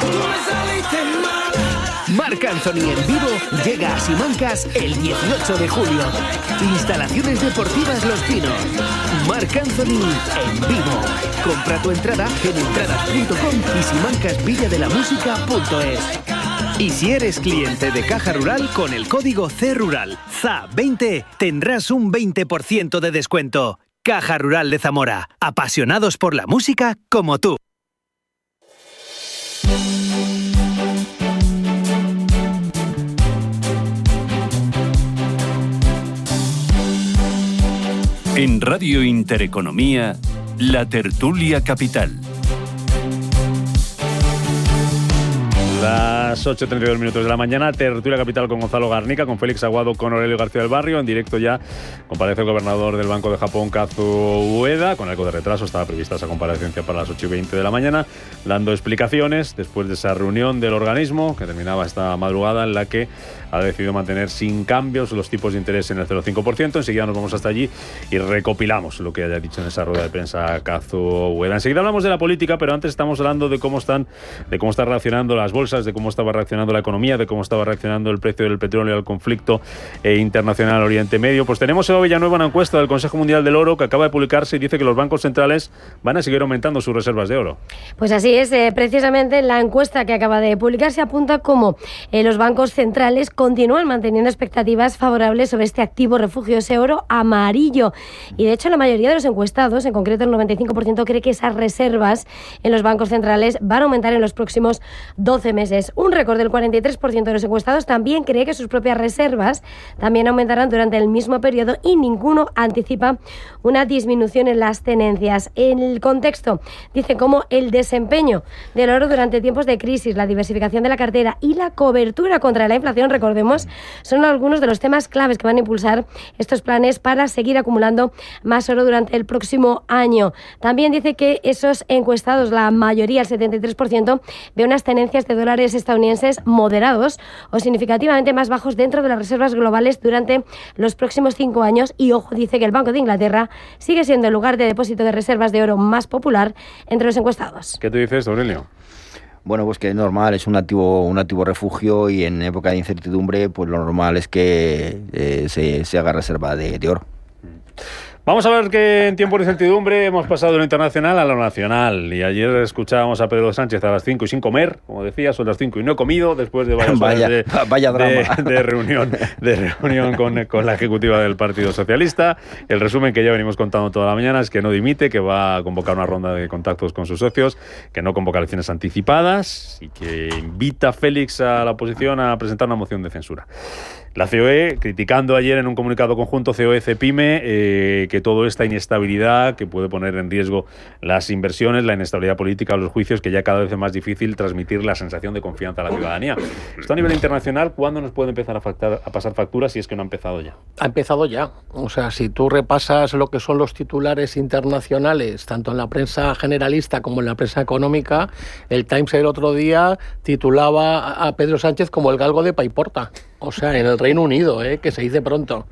Tú me saliste mal. Marc Anthony en vivo llega a Simancas el 18 de julio. Instalaciones deportivas Los Pinos. Marc Anthony en vivo. Compra tu entrada en entradas.com y simancasvilladelamusica.es. Y si eres cliente de Caja Rural, con el código CRURAL ZA20 tendrás un 20% de descuento. Caja Rural de Zamora. Apasionados por la música como tú. En Radio Intereconomía, La Tertulia Capital. Las 8:32 minutos de la mañana, Tertulia Capital con Gonzalo Garnica, con Félix Aguado, con Aurelio García del Barrio. En directo ya comparece el gobernador del Banco de Japón, Kazuo Ueda. Con algo de retraso estaba prevista esa comparecencia para las 8:20 de la mañana, dando explicaciones después de esa reunión del organismo que terminaba esta madrugada, en la que ha decidido mantener sin cambios los tipos de interés en el 0,5%. Enseguida nos vamos hasta allí y recopilamos lo que haya dicho en esa rueda de prensa Kazuo Ueda. Enseguida hablamos de la política, pero antes estamos hablando de cómo está reaccionando las bolsas, de cómo estaba reaccionando la economía, de cómo estaba reaccionando el precio del petróleo al conflicto internacional Oriente Medio. Pues tenemos Eva Villanueva una encuesta del Consejo Mundial del Oro que acaba de publicarse y dice que los bancos centrales van a seguir aumentando sus reservas de oro. Pues así es, precisamente la encuesta que acaba de publicarse apunta cómo los bancos centrales continúan manteniendo expectativas favorables sobre este activo refugio, ese oro amarillo. Y de hecho la mayoría de los encuestados, en concreto el 95%, cree que esas reservas en los bancos centrales van a aumentar en los próximos 12 meses. Un récord del 43% de los encuestados también cree que sus propias reservas también aumentarán durante el mismo periodo y ninguno anticipa una disminución en las tenencias. En el contexto, dice cómo el desempeño del oro durante tiempos de crisis, la diversificación de la cartera y la cobertura contra la inflación, recordemos, son algunos de los temas claves que van a impulsar estos planes para seguir acumulando más oro durante el próximo año. También dice que esos encuestados, la mayoría, el 73%, ve unas tenencias de dólares estadounidenses estadounidenses moderados o significativamente más bajos dentro de las reservas globales durante los próximos 5 años. Y ojo, dice que el Banco de Inglaterra sigue siendo el lugar de depósito de reservas de oro más popular entre los encuestados. ¿Qué te dices, Aurelio? Bueno, pues que es normal, es un activo refugio, y en época de incertidumbre pues lo normal es que se haga reserva de oro. Vamos a ver que en tiempo de incertidumbre hemos pasado de lo internacional a lo nacional. Y ayer escuchábamos a Pedro Sánchez a las 5 y sin comer, como decía, son las 5 y no he comido, después de varias horas de reunión con la ejecutiva del Partido Socialista. El resumen que ya venimos contando toda la mañana es que no dimite, que va a convocar una ronda de contactos con sus socios, que no convoca elecciones anticipadas y que invita a Félix a la oposición a presentar una moción de censura. La COE, criticando ayer en un comunicado conjunto COE-CEPIME que toda esta inestabilidad que puede poner en riesgo las inversiones, la inestabilidad política, los juicios, que ya cada vez es más difícil transmitir la sensación de confianza a la ciudadanía. Esto a nivel internacional, ¿cuándo nos puede empezar a pasar facturas si es que no ha empezado ya? Ha empezado ya. O sea, si tú repasas lo que son los titulares internacionales, tanto en la prensa generalista como en la prensa económica, el Times el otro día titulaba a Pedro Sánchez como el galgo de Paiporta. O sea, en el Reino Unido, que se dice pronto.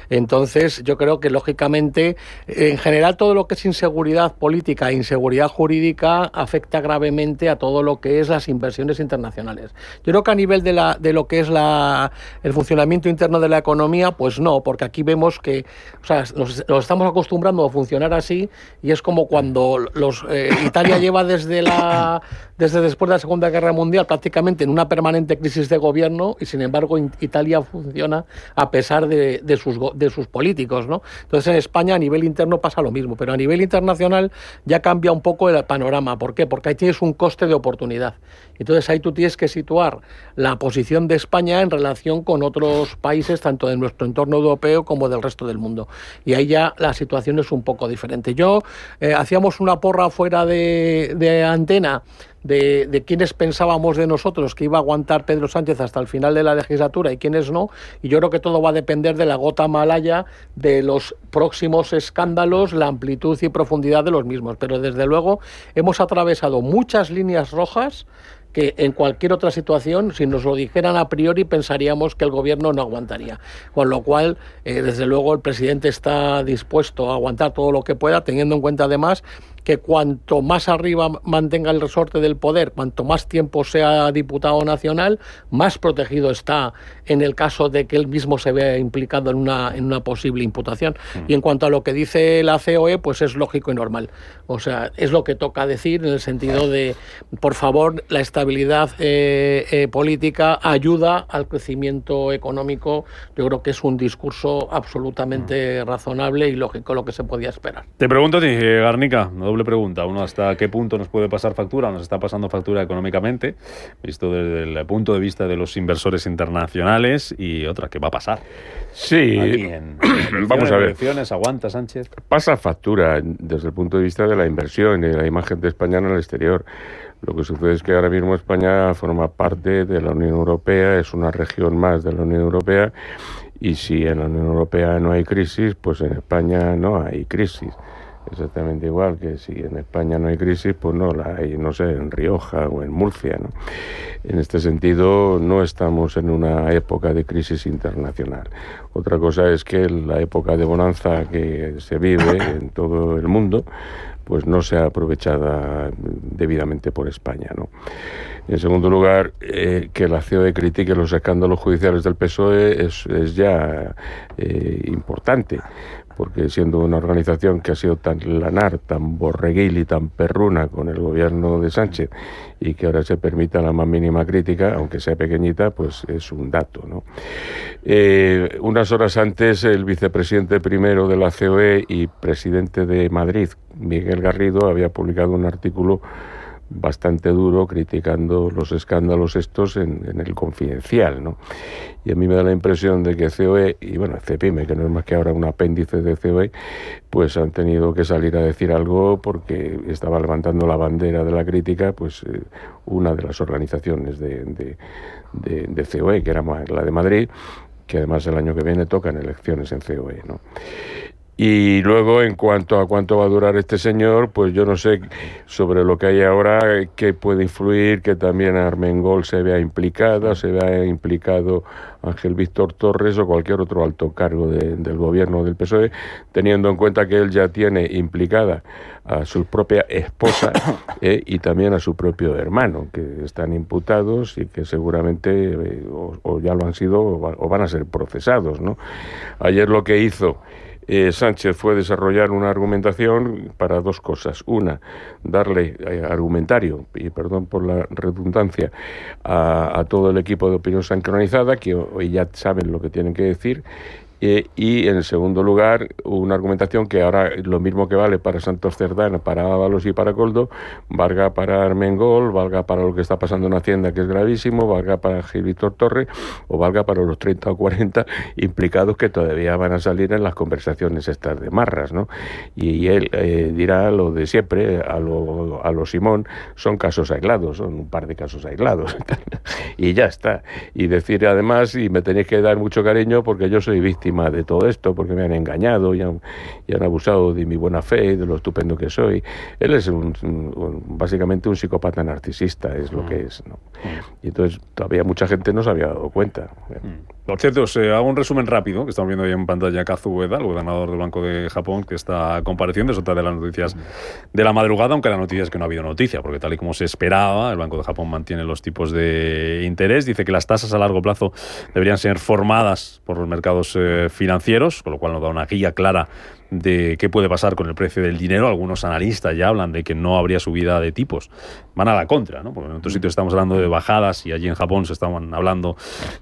Entonces, yo creo que, lógicamente, en general, todo lo que es inseguridad política e inseguridad jurídica afecta gravemente a todo lo que es las inversiones internacionales. Yo creo que a nivel de lo que es el funcionamiento interno de la economía, pues no, porque aquí vemos que, o sea, nos estamos acostumbrando a funcionar así, y es como cuando Italia lleva desde después de la Segunda Guerra Mundial prácticamente en una permanente crisis de gobierno, y sin embargo Italia funciona a pesar de sus políticos, ¿no? Entonces en España a nivel interno pasa lo mismo, pero a nivel internacional ya cambia un poco el panorama. ¿Por qué? Porque ahí tienes un coste de oportunidad. Entonces ahí tú tienes que situar la posición de España en relación con otros países, tanto de nuestro entorno europeo como del resto del mundo. Y ahí ya la situación es un poco diferente. Hacíamos una porra fuera de antena de quiénes pensábamos de nosotros que iba a aguantar Pedro Sánchez hasta el final de la legislatura y quiénes no, y yo creo que todo va a depender de la gota malaya de los próximos escándalos, la amplitud y profundidad de los mismos, pero desde luego hemos atravesado muchas líneas rojas que en cualquier otra situación, si nos lo dijeran a priori, pensaríamos que el gobierno no aguantaría. Con lo cual, desde luego, el presidente está dispuesto a aguantar todo lo que pueda, teniendo en cuenta además que cuanto más arriba mantenga el resorte del poder, cuanto más tiempo sea diputado nacional, más protegido está en el caso de que él mismo se vea implicado en una posible imputación. Y en cuanto a lo que dice la COE, pues es lógico y normal. O sea, es lo que toca decir en el sentido de, por favor, la estabilidad política ayuda al crecimiento económico. Yo creo que es un discurso absolutamente razonable y lógico, lo que se podía esperar. Te pregunto a ti, Garnica, doble pregunta. Uno, ¿hasta qué punto nos puede pasar factura? ¿Nos está pasando factura económicamente? Visto desde el punto de vista de los inversores internacionales. Y otra, ¿qué va a pasar? Sí, vamos a ver. ¿Aguanta Sánchez? Pasa factura desde el punto de vista de la inversión y de la imagen de España en el exterior. Lo que sucede es que ahora mismo España forma parte de la Unión Europea, es una región más de la Unión Europea, y si en la Unión Europea no hay crisis, pues en España no hay crisis. Exactamente igual que si en España no hay crisis, pues no la hay, no sé, en Rioja o en Murcia, ¿no? En este sentido, no estamos en una época de crisis internacional. Otra cosa es que la época de bonanza que se vive en todo el mundo, pues no sea aprovechada debidamente por España, ¿no? En segundo lugar, que la COE critique los escándalos judiciales del PSOE es ya importante, porque siendo una organización que ha sido tan lanar, tan borreguil y tan perruna con el gobierno de Sánchez, y que ahora se permita la más mínima crítica, aunque sea pequeñita, pues es un dato, ¿no? Unas horas antes, el vicepresidente primero de la COE y presidente de Madrid, Miguel Garrido, había publicado un artículo bastante duro criticando los escándalos estos en el Confidencial, ¿no? Y a mí me da la impresión de que COE y bueno, CEPIME, que no es más que ahora un apéndice de COE, pues han tenido que salir a decir algo porque estaba levantando la bandera de la crítica, pues una de las organizaciones de COE, que era la de Madrid, que además el año que viene tocan elecciones en COE, ¿no? Y luego, en cuanto a cuánto va a durar este señor, pues yo no sé sobre lo que hay ahora, qué puede influir, que también Armengol se vea implicada, se vea implicado Ángel Víctor Torres o cualquier otro alto cargo del gobierno del PSOE, teniendo en cuenta que él ya tiene implicada a su propia esposa y también a su propio hermano, que están imputados y que seguramente o ya lo han sido o van a ser procesados, ¿no? Ayer lo que hizo Sánchez fue desarrollar una argumentación para dos cosas. Una, darle argumentario, y perdón por la redundancia, a todo el equipo de Opinión Sincronizada, que hoy ya saben lo que tienen que decir. Y en segundo lugar, una argumentación que ahora lo mismo que vale para Santos Cerdán, para Ábalos y para Coldo, valga para Armengol, valga para lo que está pasando en Hacienda, que es gravísimo, valga para Gil Víctor Torres, o valga para los 30 o 40 implicados que todavía van a salir en las conversaciones estas de marras, ¿no? Y él dirá lo de siempre, a lo Simón, son casos aislados, son un par de casos aislados, y ya está. Y decir además, y me tenéis que dar mucho cariño porque yo soy víctima de todo esto, porque me han engañado y han abusado de mi buena fe, de lo estupendo que soy. Él es básicamente un psicópata narcisista, es lo que es, ¿no? Y entonces todavía mucha gente no se había dado cuenta. Por cierto, hago un resumen rápido, que estamos viendo ahí en pantalla. Kazu Ueda, el gobernador del Banco de Japón, que está compareciendo, es otra de las noticias de la madrugada, aunque la noticia es que no ha habido noticia, porque tal y como se esperaba, el Banco de Japón mantiene los tipos de interés, dice que las tasas a largo plazo deberían ser formadas por los mercados financieros, con lo cual nos da una guía clara de qué puede pasar con el precio del dinero. Algunos analistas ya hablan de que no habría subida de tipos. Van a la contra, ¿no? Porque en otros sitios estamos hablando de bajadas y allí en Japón se estaban hablando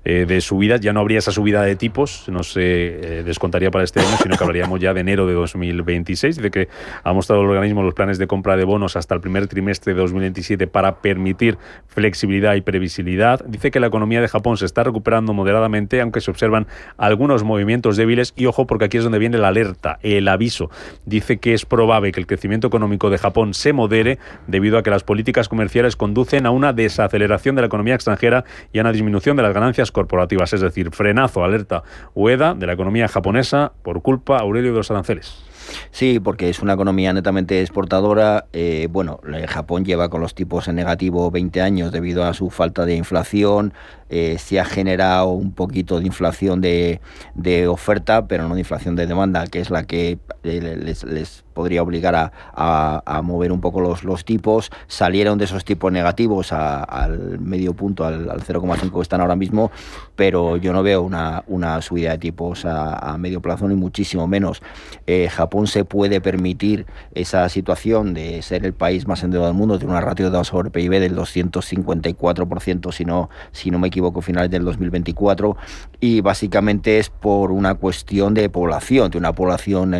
de subidas. Ya no habría esa subida de tipos, no se descontaría para este año, sino que hablaríamos ya de enero de 2026. Dice que ha mostrado el organismo los planes de compra de bonos hasta el primer trimestre de 2027 para permitir flexibilidad y previsibilidad. Dice que la economía de Japón se está recuperando moderadamente, aunque se observan algunos movimientos débiles. Y ojo, porque aquí es donde viene la alerta, el aviso. Dice que es probable que el crecimiento económico de Japón se modere debido a que las políticas comerciales conducen a una desaceleración de la economía extranjera y a una disminución de las ganancias corporativas. Es decir, frenazo, alerta Ueda, de la economía japonesa por culpa, Aurelio, de los aranceles. Sí, porque es una economía netamente exportadora. Japón lleva con los tipos en negativo 20 años debido a su falta de inflación. Se ha generado un poquito de inflación de oferta, pero no de inflación de demanda, que es la que les podría obligar a mover un poco los tipos. Salieron de esos tipos negativos al medio punto, al 0,5 que están ahora mismo, pero yo no veo una subida de tipos a medio plazo, ni muchísimo menos. Japón se puede permitir esa situación de ser el país más endeudado del mundo, tiene una ratio de deuda sobre PIB del 254%, si no me equivoco, finales del 2024, y básicamente es por una cuestión de población, de una población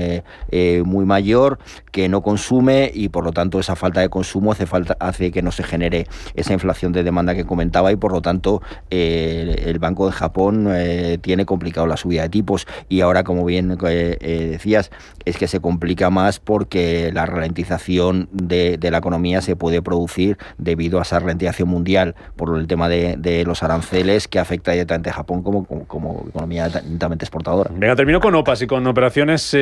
muy mayor que no consume, y por lo tanto esa falta de consumo hace que no se genere esa inflación de demanda que comentaba, y por lo tanto el Banco de Japón tiene complicado la subida de tipos. Y ahora, como bien decías, es que se complica más porque la ralentización de la economía se puede producir debido a esa ralentización mundial por el tema de los aranceles, que afecta directamente a Japón como economía netamente exportadora. Venga, termino con OPAs y con operaciones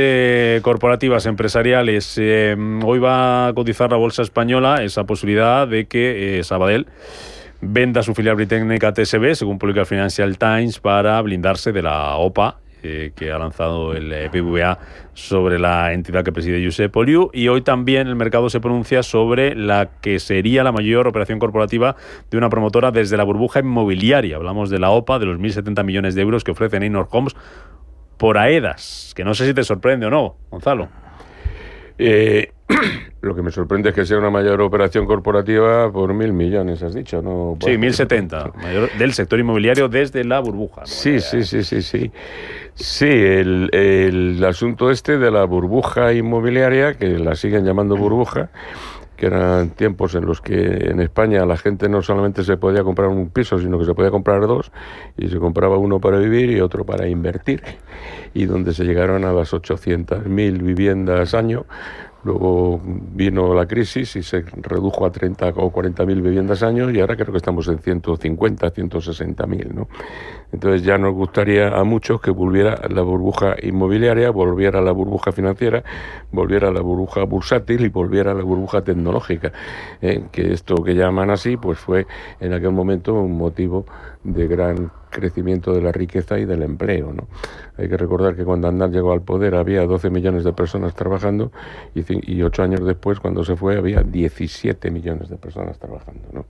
corporativas, empresariales. Hoy va a cotizar la bolsa española esa posibilidad de que Sabadell venda su filial británica TSB, según publica el Financial Times, para blindarse de la OPA que ha lanzado el BBVA sobre la entidad que preside Josep Oliu. Y hoy también el mercado se pronuncia sobre la que sería la mayor operación corporativa de una promotora desde la burbuja inmobiliaria. Hablamos de la OPA, de los 1.070 millones de euros que ofrece Neinor Homes por AEDAS, que no sé si te sorprende o no, Gonzalo. Lo que me sorprende es que sea una mayor operación corporativa por 1.000 millones, has dicho, ¿no? Sí, 1.070, mayor del sector inmobiliario desde la burbuja, ¿no? Sí. Sí, el asunto este de la burbuja inmobiliaria, que la siguen llamando burbuja, que eran tiempos en los que en España la gente no solamente se podía comprar un piso, sino que se podía comprar dos, y se compraba uno para vivir y otro para invertir, y donde se llegaron a las 800.000 viviendas año, Luego vino la crisis y se redujo a 30 o 40.000 viviendas años y ahora creo que estamos en 150, 160.000, ¿no? Entonces ya nos gustaría a muchos que volviera la burbuja inmobiliaria, volviera la burbuja financiera, volviera la burbuja bursátil y volviera la burbuja tecnológica, que esto que llaman así pues fue en aquel momento un motivo de gran crecimiento de la riqueza y del empleo, ¿no? Hay que recordar que cuando Aznar llegó al poder había 12 millones de personas trabajando y 8 años después, cuando se fue, había 17 millones de personas trabajando, ¿no?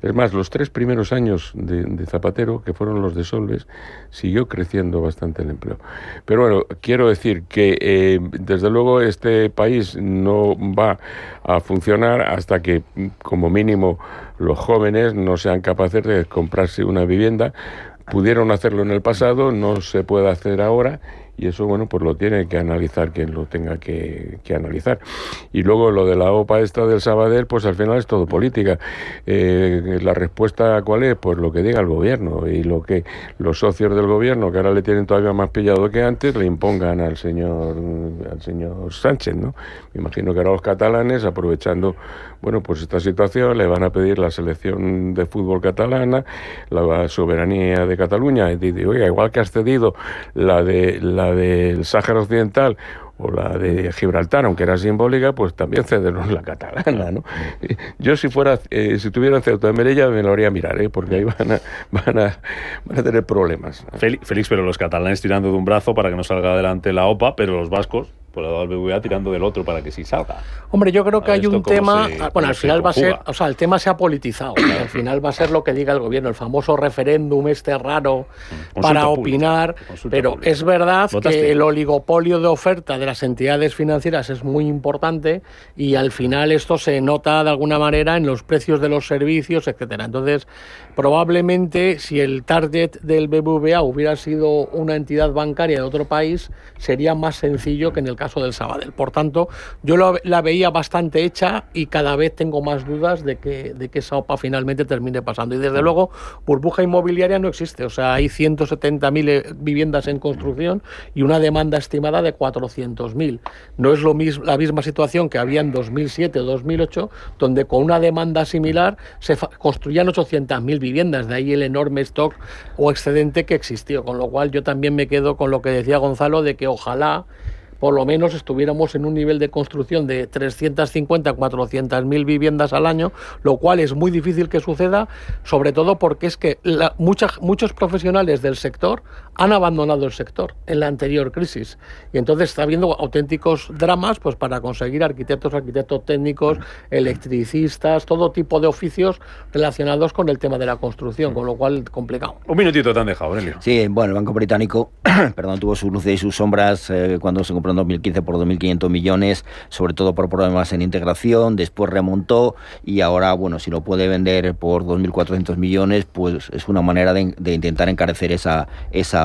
Es más, los 3 primeros años de Zapatero, que fueron los de Solbes, siguió creciendo bastante el empleo. Pero bueno, quiero decir que desde luego este país no va a funcionar hasta que, como mínimo, los jóvenes no sean capaces de comprarse una vivienda. Pudieron hacerlo en el pasado, no se puede hacer ahora, y eso, bueno, pues lo tiene que analizar quien lo tenga que analizar. Y luego lo de la OPA esta del Sabadell, pues al final es todo política. La respuesta, ¿cuál es? Pues lo que diga el gobierno, y lo que los socios del gobierno, que ahora le tienen todavía más pillado que antes, le impongan al señor Sánchez, ¿no? Me imagino que ahora los catalanes, aprovechando, bueno, pues esta situación, le van a pedir la selección de fútbol catalana, la soberanía de Cataluña, y dice, oiga, igual que has cedido la del Sáhara Occidental o la de Gibraltar, aunque era simbólica, pues también cedernos la catalana, ¿no? Yo si tuviera Ceuta de Melilla me lo haría mirar, porque ahí van a tener problemas. Félix, pero los catalanes tirando de un brazo para que no salga adelante la OPA, pero los vascos, por el lado del BBVA, tirando del otro para que sí salga. Hombre, yo creo que hay un tema, bueno, al final va a ser, o sea, el tema se ha politizado, al final va a ser lo que diga el gobierno, el famoso referéndum raro para opinar, pero es verdad que el oligopolio de oferta de las entidades financieras es muy importante y al final esto se nota de alguna manera en los precios de los servicios, etcétera. Entonces, probablemente si el target del BBVA hubiera sido una entidad bancaria de otro país, sería más sencillo que en el caso del Sabadell. Por tanto, yo la veía bastante hecha y cada vez tengo más dudas de que esa OPA finalmente termine pasando. Y desde luego, burbuja inmobiliaria no existe. O sea, hay 170.000 viviendas en construcción y una demanda estimada de 400.000. No es la misma situación que había en 2007 o 2008, donde con una demanda similar se construían 800.000 viviendas. De ahí el enorme stock o excedente que existió. Con lo cual yo también me quedo con lo que decía Gonzalo, de que ojalá por lo menos estuviéramos en un nivel de construcción de 350, 400.000 viviendas al año, lo cual es muy difícil que suceda, sobre todo porque es que muchos profesionales del sector han abandonado el sector en la anterior crisis y entonces está habiendo auténticos dramas pues para conseguir arquitectos técnicos, electricistas, todo tipo de oficios relacionados con el tema de la construcción, con lo cual complicado. Un minutito te han dejado, Aurelio. Sí, bueno, el Banco Británico tuvo sus luces y sus sombras cuando se compró en 2015 por 2.500 millones, sobre todo por problemas en integración, después remontó y ahora, bueno, si lo puede vender por 2.400 millones, pues es una manera de intentar encarecer esa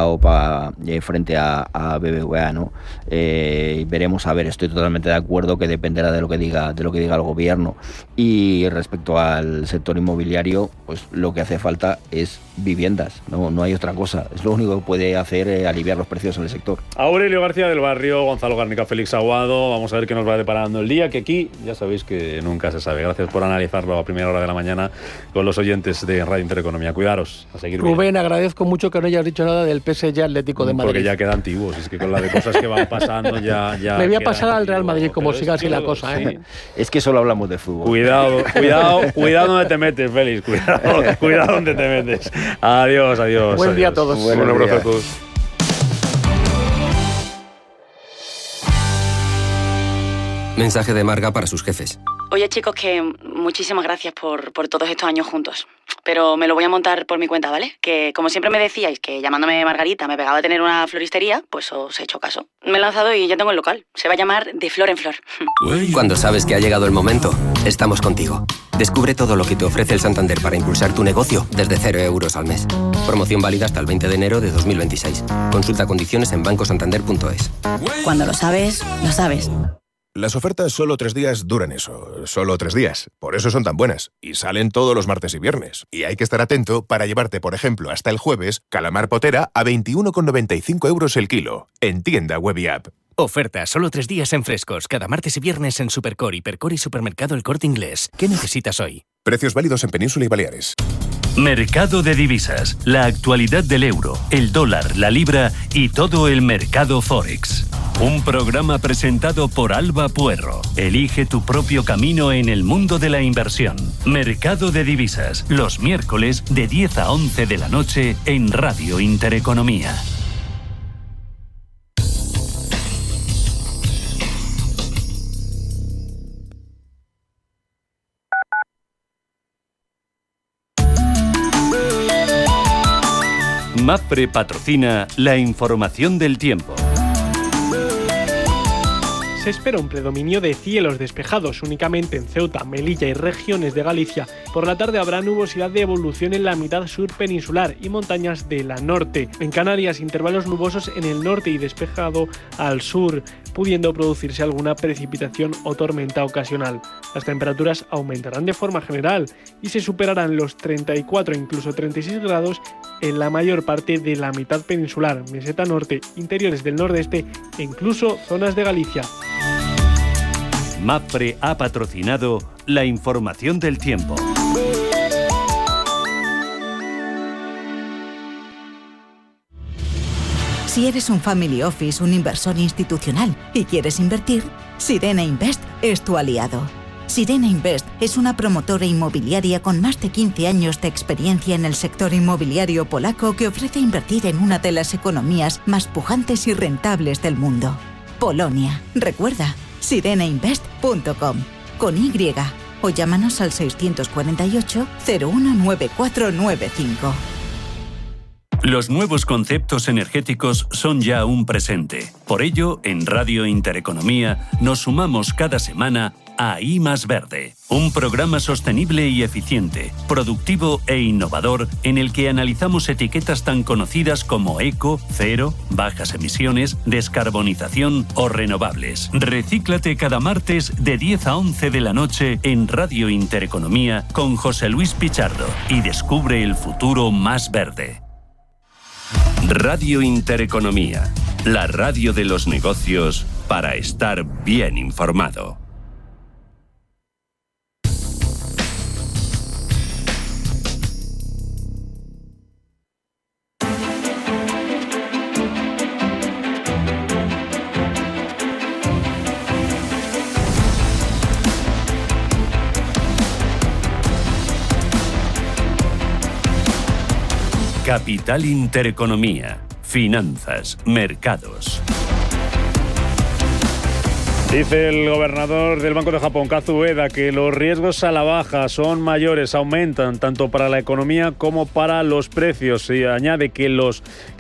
OPA frente a BBVA, ¿no? Veremos, a ver, estoy totalmente de acuerdo que dependerá de lo que diga el gobierno. Y respecto al sector inmobiliario, pues lo que hace falta es viviendas, no hay otra cosa. Es lo único que puede hacer aliviar los precios en el sector. Aurelio García del Barrio, Gonzalo Garnica, Félix Aguado, vamos a ver qué nos va deparando el día, que aquí ya sabéis que nunca se sabe. Gracias por analizarlo a primera hora de la mañana con los oyentes de Radio Intereconomía. Cuidaros, a seguir bien. Rubén, agradezco mucho que no hayas dicho nada del PSG Atlético de Madrid. Porque ya queda antiguo, es que con la de cosas que van pasando ya me voy a pasar al Real Madrid como siga así la cosa, sí. Es que solo hablamos de fútbol. Cuidado donde te metes, Félix, cuidado donde te metes. Adiós. Buen día a todos. Un abrazo a todos. Mensaje de Marga para sus jefes. Oye, chicos, que muchísimas gracias por todos estos años juntos. Pero me lo voy a montar por mi cuenta, ¿vale? Que como siempre me decíais que llamándome Margarita me pegaba a tener una floristería, pues os he hecho caso. Me he lanzado y ya tengo el local. Se va a llamar De Flor en Flor. Cuando sabes que ha llegado el momento, estamos contigo. Descubre todo lo que te ofrece el Santander para impulsar tu negocio desde 0 euros al mes. Promoción válida hasta el 20 de enero de 2026. Consulta condiciones en bancosantander.es. Cuando lo sabes, lo sabes. Las ofertas solo 3 días duran eso, solo 3 días. Por eso son tan buenas. Y salen todos los martes y viernes. Y hay que estar atento para llevarte, por ejemplo, hasta el jueves, calamar potera a 21,95 euros el kilo. En tienda web y app. Oferta, solo 3 días en Frescos, cada martes y viernes en Supercore, Hipercore y Supermercado El Corte Inglés. ¿Qué necesitas hoy? Precios válidos en Península y Baleares. Mercado de divisas, la actualidad del euro, el dólar, la libra y todo el mercado Forex. Un programa presentado por Alba Puerro. Elige tu propio camino en el mundo de la inversión. Mercado de divisas, los miércoles de 10 a 11 de la noche en Radio Intereconomía. Mapfre patrocina la información del tiempo. Se espera un predominio de cielos despejados únicamente en Ceuta, Melilla y regiones de Galicia. Por la tarde habrá nubosidad de evolución en la mitad sur peninsular y montañas de la norte. En Canarias, intervalos nubosos en el norte y despejado al sur, pudiendo producirse alguna precipitación o tormenta ocasional. Las temperaturas aumentarán de forma general y se superarán los 34 e incluso 36 grados en la mayor parte de la mitad peninsular, meseta norte, interiores del nordeste e incluso zonas de Galicia. Mapfre ha patrocinado la información del tiempo. Si eres un family office, un inversor institucional y quieres invertir, Sirena Invest es tu aliado. Sirena Invest es una promotora inmobiliaria con más de 15 años de experiencia en el sector inmobiliario polaco que ofrece invertir en una de las economías más pujantes y rentables del mundo. Polonia. Recuerda, sirenainvest.com con Y o llámanos al 648 019495. Los nuevos conceptos energéticos son ya un presente. Por ello, en Radio Intereconomía nos sumamos cada semana a I Más Verde, un programa sostenible y eficiente, productivo e innovador en el que analizamos etiquetas tan conocidas como eco, cero, bajas emisiones, descarbonización o renovables. Recíclate cada martes de 10 a 11 de la noche en Radio Intereconomía con José Luis Pichardo y descubre el futuro más verde. Radio Intereconomía, la radio de los negocios para estar bien informado. Capital Intereconomía, finanzas, mercados. Dice el gobernador del Banco de Japón, Kazu Ueda, que los riesgos a la baja son mayores, aumentan tanto para la economía como para los precios. Y añade que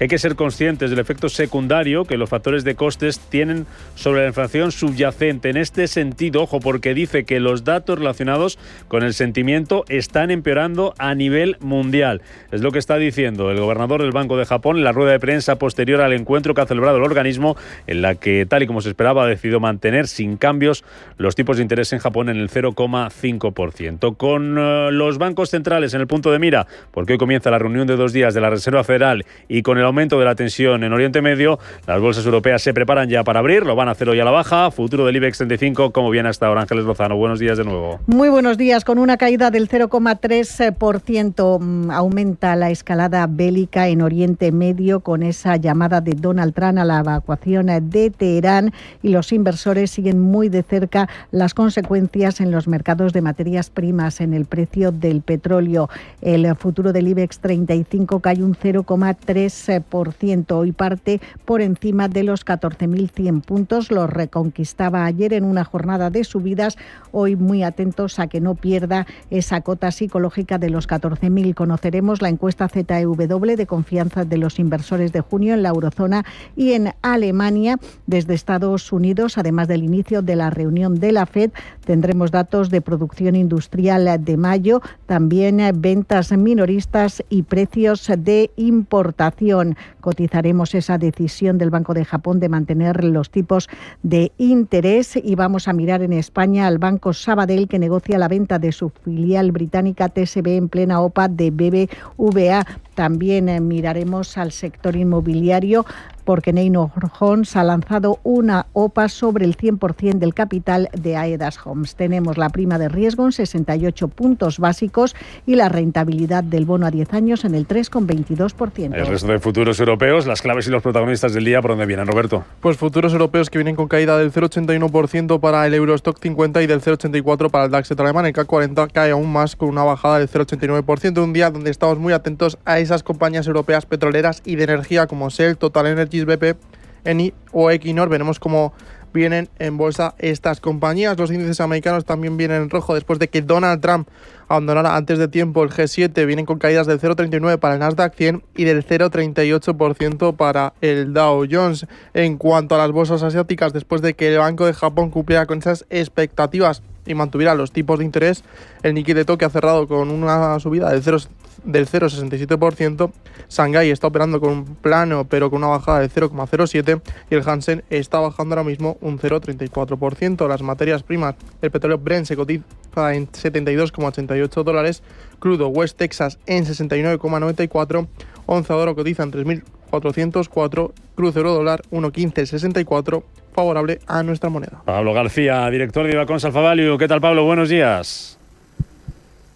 hay que ser conscientes del efecto secundario que los factores de costes tienen sobre la inflación subyacente. En este sentido, ojo, porque dice que los datos relacionados con el sentimiento están empeorando a nivel mundial. Es lo que está diciendo el gobernador del Banco de Japón en la rueda de prensa posterior al encuentro que ha celebrado el organismo, en la que, tal y como se esperaba, ha decidido mantener sin cambios los tipos de interés en Japón en el 0,5%. Con los bancos centrales en el punto de mira, porque hoy comienza la reunión de 2 días de la Reserva Federal y con el aumento de la tensión en Oriente Medio, las bolsas europeas se preparan ya para abrir, lo van a hacer hoy a la baja. Futuro del IBEX 35, como viene hasta ahora. Ángeles Lozano, buenos días de nuevo. Muy buenos días. Con una caída del 0,3%, aumenta la escalada bélica en Oriente Medio con esa llamada de Donald Trump a la evacuación de Teherán, y los inversores siguen muy de cerca las consecuencias en los mercados de materias primas, en el precio del petróleo. El futuro del IBEX 35 cae un 0,3%. Hoy parte por encima de los 14.100 puntos. Los reconquistaba ayer en una jornada de subidas. Hoy muy atentos a que no pierda esa cota psicológica de los 14.000. Conoceremos la encuesta ZEW de confianza de los inversores de junio en la eurozona y en Alemania. Desde Estados Unidos, además del inicio de la reunión de la FED, tendremos datos de producción industrial de mayo, también ventas minoristas y precios de importación. Cotizaremos esa decisión del Banco de Japón de mantener los tipos de interés, y vamos a mirar en España al Banco Sabadell, que negocia la venta de su filial británica TSB en plena OPA de BBVA. También miraremos al sector inmobiliario, porque Neynor Homes ha lanzado una OPA sobre el 100% del capital de Aedas Homes. Tenemos la prima de riesgo en 68 puntos básicos y la rentabilidad del bono a 10 años en el 3,22%. El resto de futuros europeos, las claves y los protagonistas del día, ¿por dónde vienen, Roberto? Pues futuros europeos que vienen con caída del 0,81% para el Eurostock 50 y del 0,84% para el DAX alemán. El CAC 40 cae aún más con una bajada del 0,89%, un día donde estamos muy atentos a esas compañías europeas petroleras y de energía como Shell, Total Energies, BP, Eni o Equinor. Veremos cómo vienen en bolsa estas compañías. Los índices americanos también vienen en rojo después de que Donald Trump abandonara antes de tiempo el G7. Vienen con caídas del 0,39% para el Nasdaq 100 y del 0,38% para el Dow Jones. En cuanto a las bolsas asiáticas, después de que el Banco de Japón cumpliera con esas expectativas y mantuviera los tipos de interés, el Nikkei de Tokio ha cerrado con una subida del 0,67%, Shanghái está operando con un plano pero con una bajada del 0,07% y el Hansen está bajando ahora mismo un 0,34%. Las materias primas, el petróleo Brent se cotiza en $72,88, crudo West Texas en 69,94, onza de oro cotiza en 3.404, crudo euro dólar 1,1564, favorable a nuestra moneda. Pablo García, director de Ibacons Alpha Value. ¿Qué tal, Pablo? Buenos días.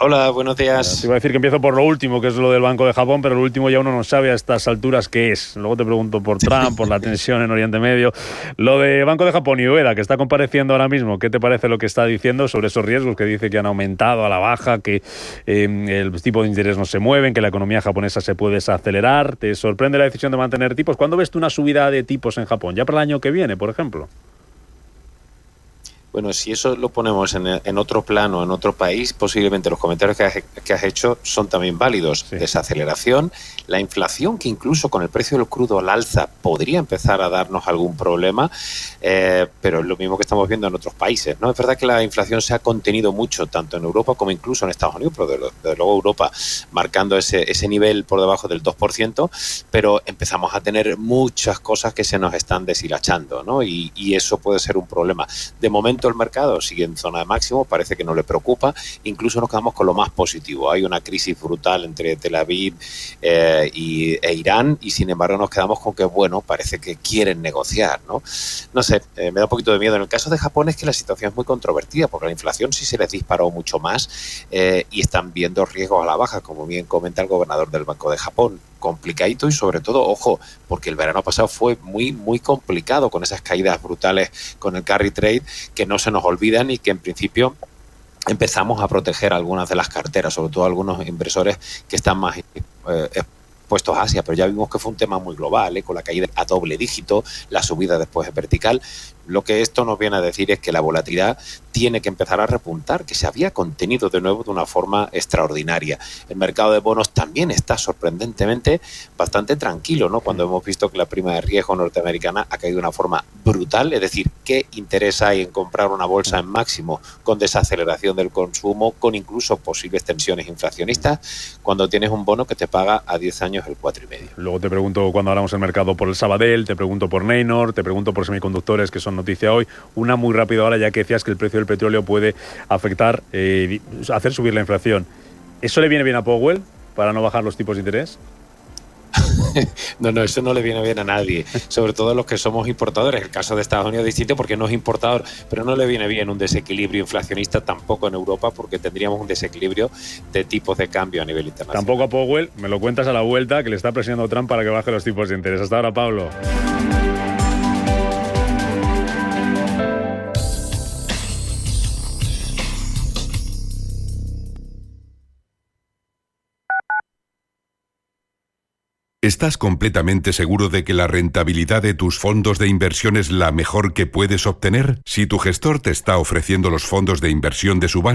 Hola, buenos días. Te iba a decir que empiezo por lo último, que es lo del Banco de Japón, pero lo último ya uno no sabe a estas alturas qué es. Luego te pregunto por Trump, por la tensión en Oriente Medio. Lo de Banco de Japón y Ueda, que está compareciendo ahora mismo, ¿qué te parece lo que está diciendo sobre esos riesgos que dice que han aumentado a la baja, que el tipo de interés no se mueven, que la economía japonesa se puede desacelerar? ¿Te sorprende la decisión de mantener tipos? ¿Cuándo ves tú una subida de tipos en Japón? ¿Ya para el año que viene, por ejemplo? Bueno, si eso lo ponemos en otro plano, en otro país, posiblemente los comentarios que has hecho son también válidos. Sí. Desaceleración, la inflación, que incluso con el precio del crudo al alza podría empezar a darnos algún problema, pero es lo mismo que estamos viendo en otros países, ¿no? Es verdad que la inflación se ha contenido mucho, tanto en Europa como incluso en Estados Unidos, pero desde luego Europa marcando ese nivel por debajo del 2%, pero empezamos a tener muchas cosas que se nos están deshilachando, ¿no? Y eso puede ser un problema. De momento el mercado sigue en zona de máximo, parece que no le preocupa, incluso nos quedamos con lo más positivo. Hay una crisis brutal entre Tel Aviv e Irán y sin embargo nos quedamos con que, bueno, parece que quieren negociar, ¿no? No sé, me da un poquito de miedo. En el caso de Japón es que la situación es muy controvertida porque la inflación sí se les disparó mucho más y están viendo riesgos a la baja, como bien comenta el gobernador del Banco de Japón. Complicadito y sobre todo, ojo, porque el verano pasado fue muy, muy complicado con esas caídas brutales con el carry trade que no se nos olvidan y que en principio empezamos a proteger algunas de las carteras, sobre todo algunos inversores que están más expuestos a Asia, pero ya vimos que fue un tema muy global, con la caída a doble dígito, la subida después es vertical. Lo que esto nos viene a decir es que la volatilidad tiene que empezar a repuntar, que se había contenido de nuevo de una forma extraordinaria. El mercado de bonos también está sorprendentemente bastante tranquilo, ¿no? Cuando hemos visto que la prima de riesgo norteamericana ha caído de una forma brutal, es decir, ¿qué interés hay en comprar una bolsa en máximo con desaceleración del consumo, con incluso posibles tensiones inflacionistas, cuando tienes un bono que te paga a 10 años el 4,5? Luego te pregunto cuando hablamos del mercado por el Sabadell, te pregunto por Neynor, te pregunto por semiconductores, que son noticia hoy. Una muy rápida ahora, ya que decías que el precio del petróleo puede afectar, hacer subir la inflación. ¿Eso le viene bien a Powell para no bajar los tipos de interés? No, eso no le viene bien a nadie, sobre todo a los que somos importadores. El caso de Estados Unidos es distinto porque no es importador, pero no le viene bien un desequilibrio inflacionista tampoco en Europa porque tendríamos un desequilibrio de tipos de cambio a nivel internacional. Tampoco a Powell, me lo cuentas a la vuelta, que le está presionando Trump para que baje los tipos de interés. Hasta ahora, Pablo. ¿Estás completamente seguro de que la rentabilidad de tus fondos de inversión es la mejor que puedes obtener? Si tu gestor te está ofreciendo los fondos de inversión de su banco,